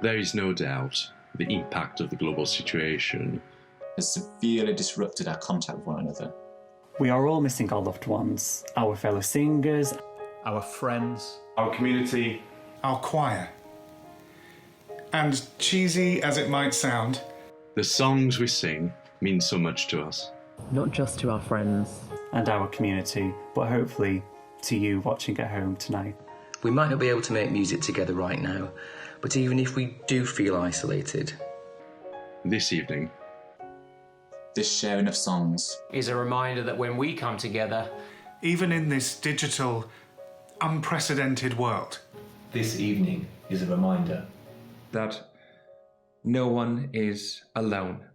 there is no doubt the impact of the global situation has severely disrupted our contact with one another. We are all missing our loved ones, our fellow singers, our friends, our community, our choir. And cheesy as it might sound, the songs we sing mean so much to us. Not just to our friends and our community, but hopefully to you watching at home tonight. We might not be able to make music together right now, but even if we do feel isolated, this evening, this sharing of songs is a reminder that when we come together, even in this digital, unprecedented world, this evening is a reminder that no one is alone.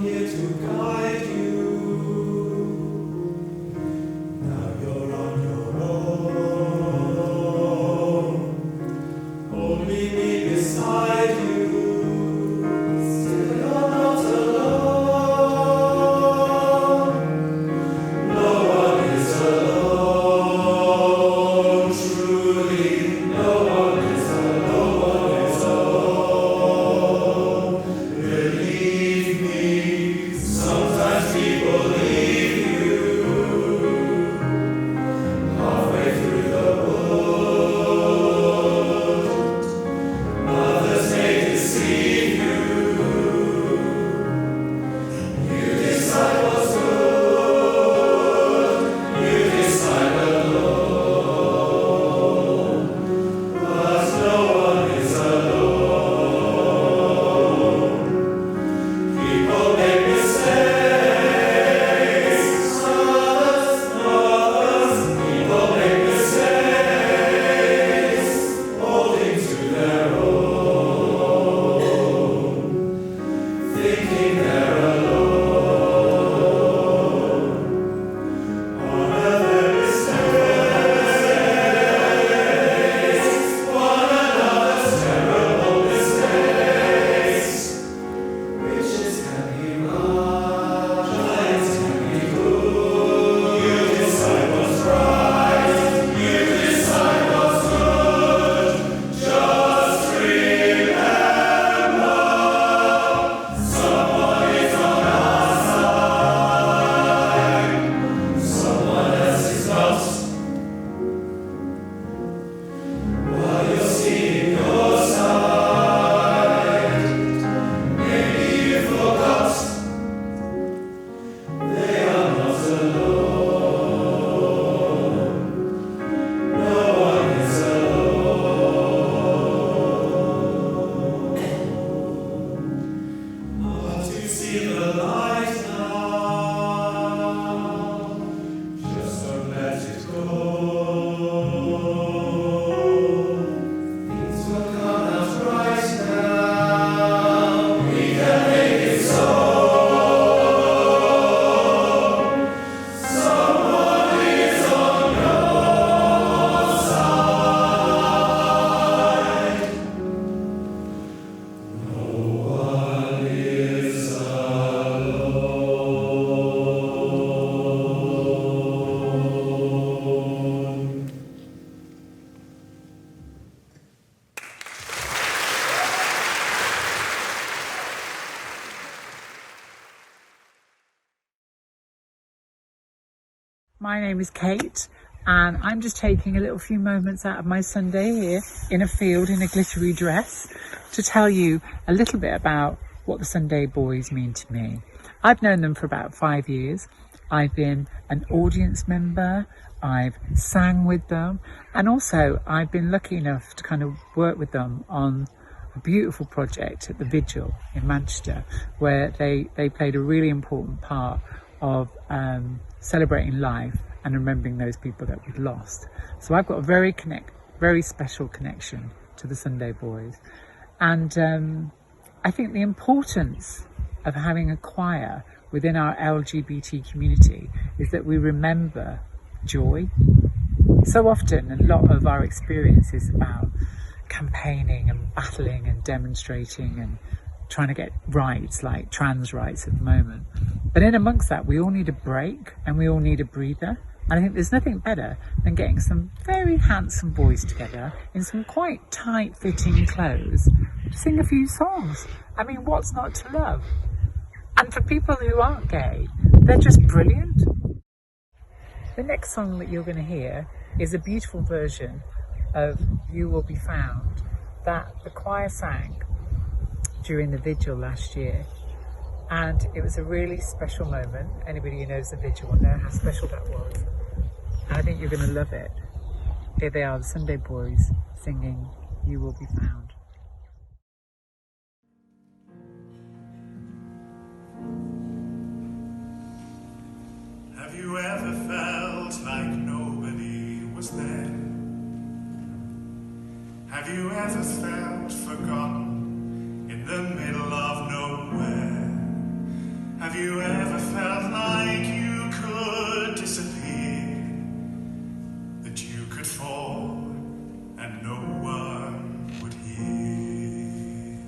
Here to guide you. Now you're on your own. Only me beside you. Still you're not alone. my name is Kate, and I'm just taking a little few moments out of my Sunday here in a field in a glittery dress to tell you a little bit about what the Sunday Boys mean to me. I've known them for about 5 years. I've been an audience member, I've sang with them, and also I've been lucky enough to kind of work with them on a beautiful project at the Vigil in Manchester, where they played a really important part of celebrating life and remembering those people that we'd lost. So I've got a very special connection to the Sunday Boys. And I think the importance of having a choir within our LGBT community is that we remember joy. So often, a lot of our experience is about campaigning and battling and demonstrating and trying to get rights, like trans rights at the moment. But in amongst that, we all need a break and we all need a breather. And I think there's nothing better than getting some very handsome boys together in some quite tight-fitting clothes to sing a few songs. I mean, what's not to love? And for people who aren't gay, they're just brilliant. The next song that you're going to hear is a beautiful version of You Will Be Found that the choir sang during the Vigil last year. And it was a really special moment. Anybody who knows the Vigil will know how special that was. And I think you're going to love it. Here they are, the Sunday Boys, singing You Will Be Found. Have you ever felt like nobody was there? Have you ever felt forgotten in the middle of nowhere? Have you ever felt like you could disappear? That you could fall and no one would hear?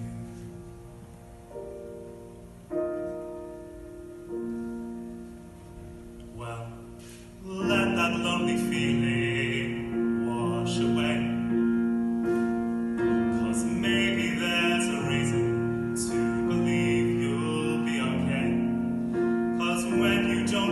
Well, let that lonely feeling wash away. 'Cause maybe there's a reason to believe you'll be okay. 'Cause when you don't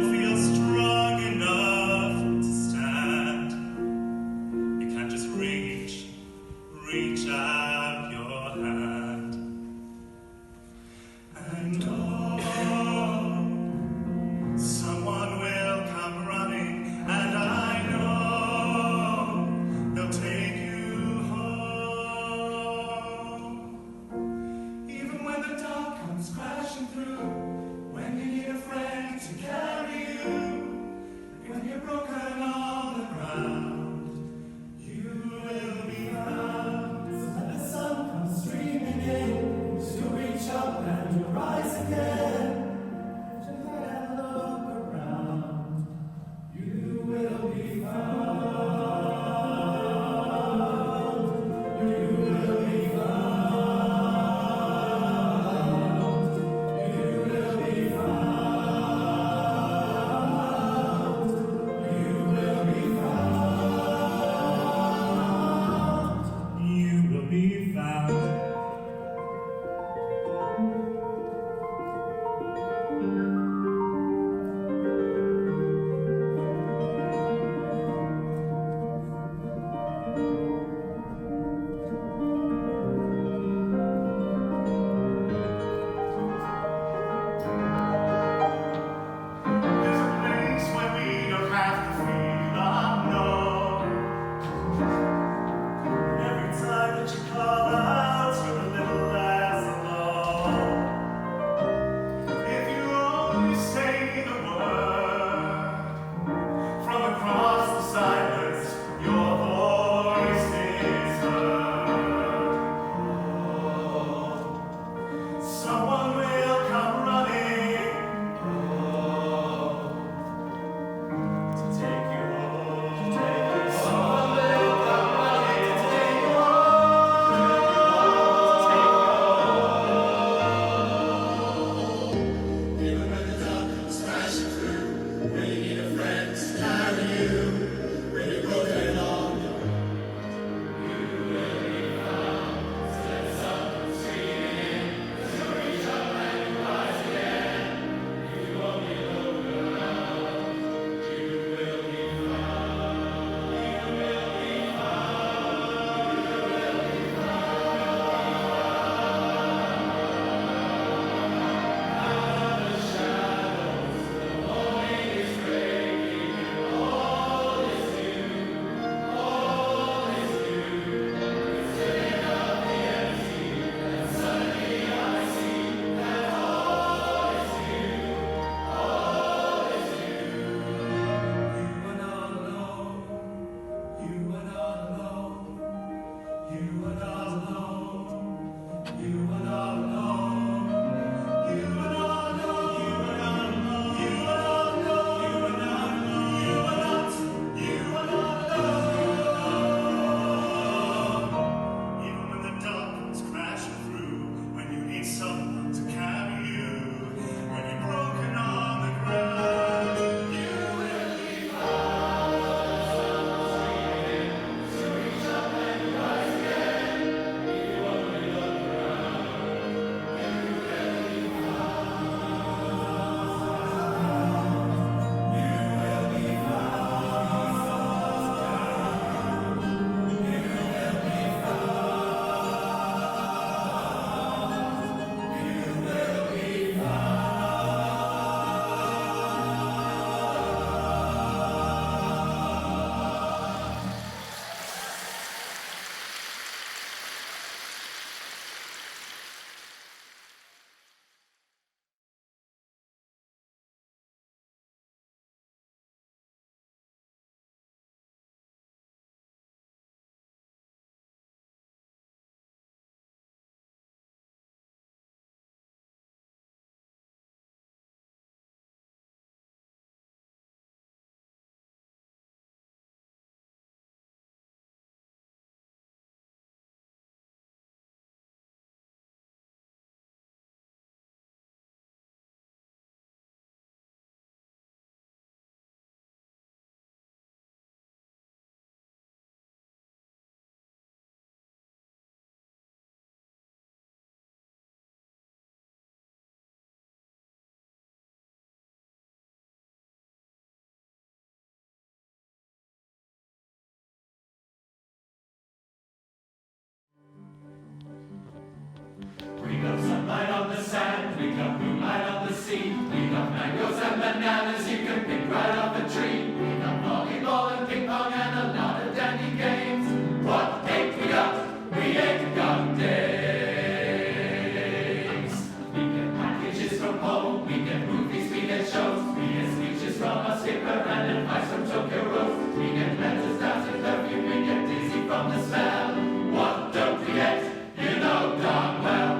from the smell. What don't we get? You know darn well.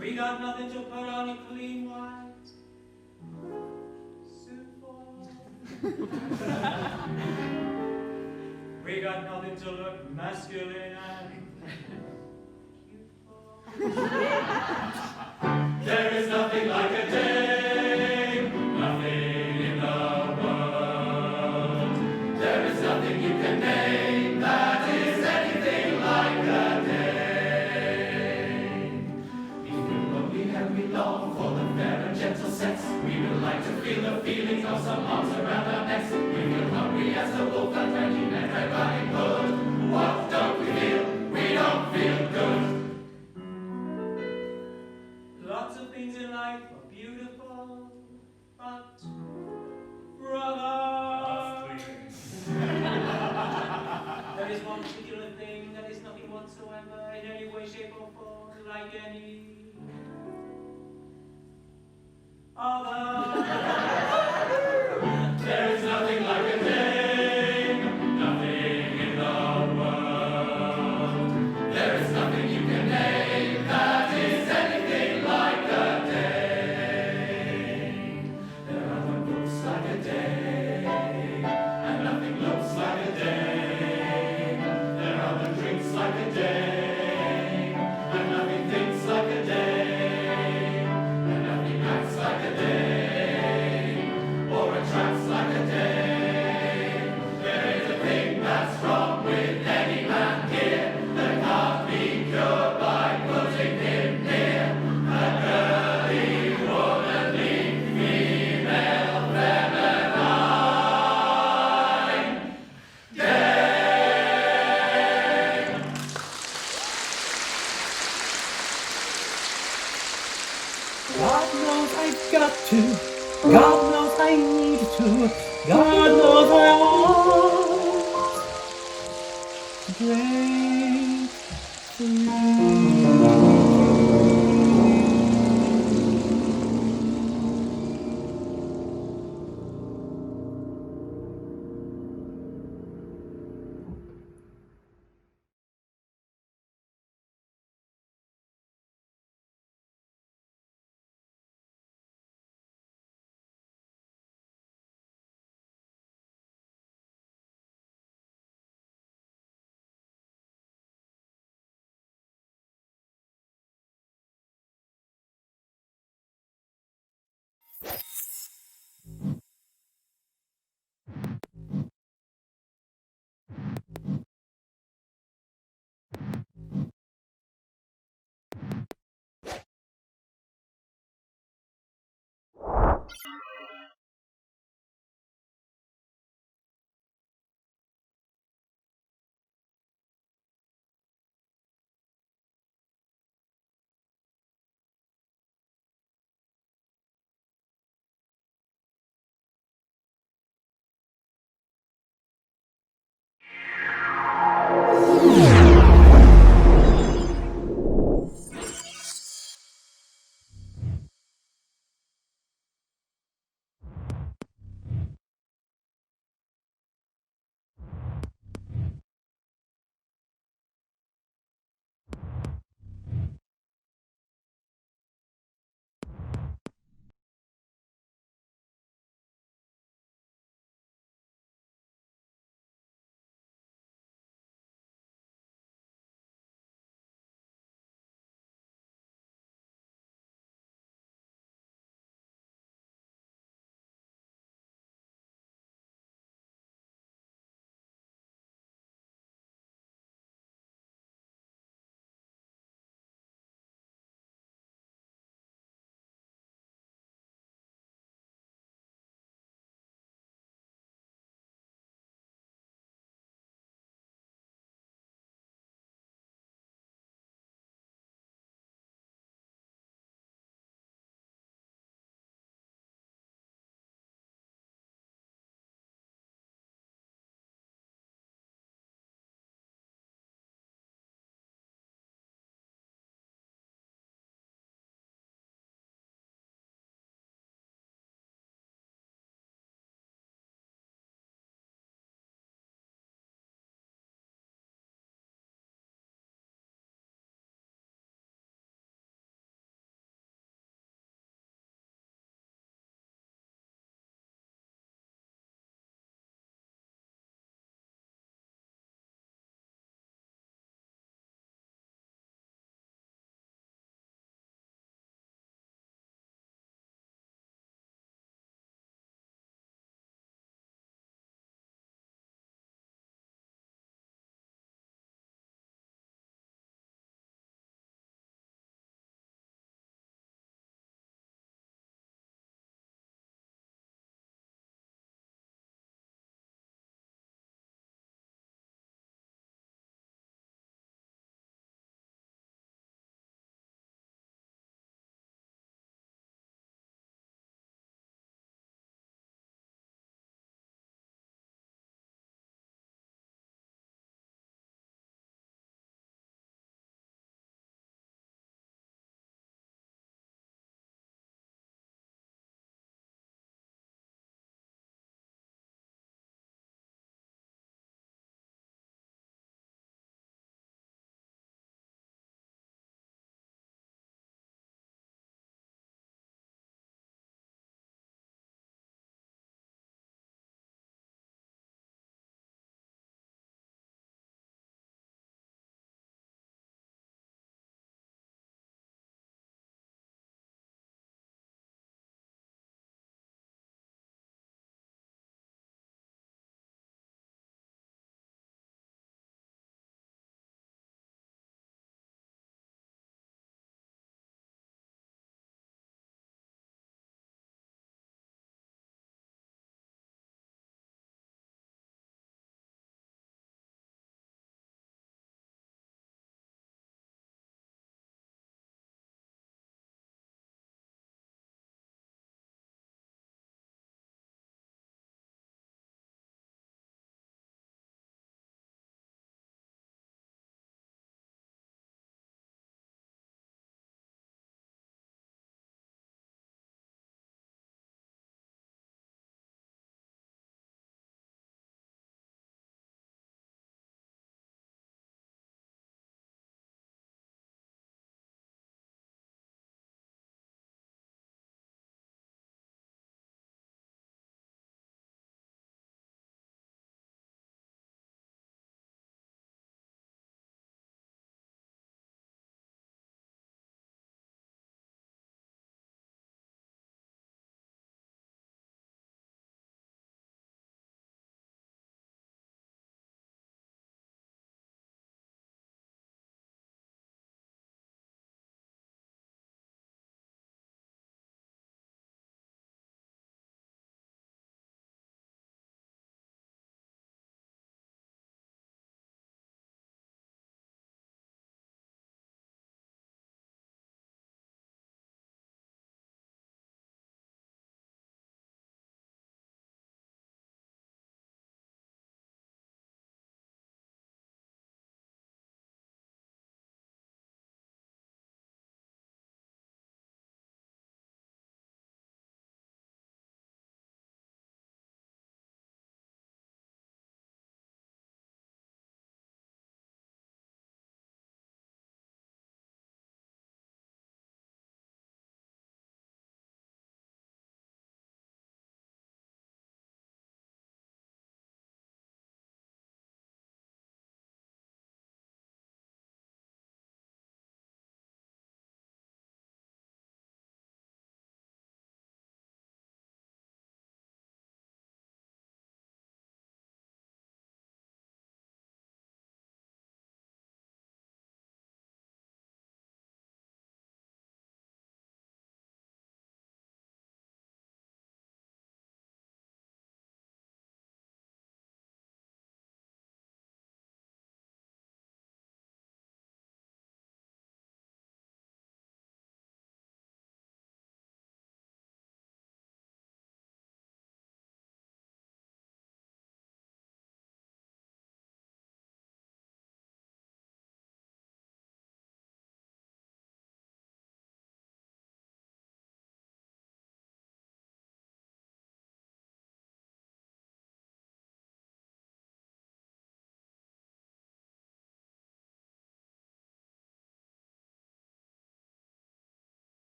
We got nothing to put on a clean white suit for. We got nothing to look masculine and cute for. There is nothing like a dame, nothing in the world. There is nothing you can name that is anything like a dame. Even when we have we long for the fair and gentle sex, we would like to feel the feelings of some arms around our necks. We feel hungry as the wolf and ready and red riding hood. What don't we feel? We don't feel good. Lots of things in life are beautiful, but brother, there is one particular thing that is nothing whatsoever in any way, shape or form like any other. There is nothing like a dame, nothing in the world. There is nothing you can name that is anything like a dame. There are no books like a dame, and nothing looks like a dame. There are no drinks like a dame, and nothing thinks like a dame, and nothing acts like a dame, or attracts like a dame. There is a thing that's wrong with any man here that can't be cured by putting him near a girly, womanly, female, feminine dame. God knows I've got to. God knows I need to. God knows I want to break free.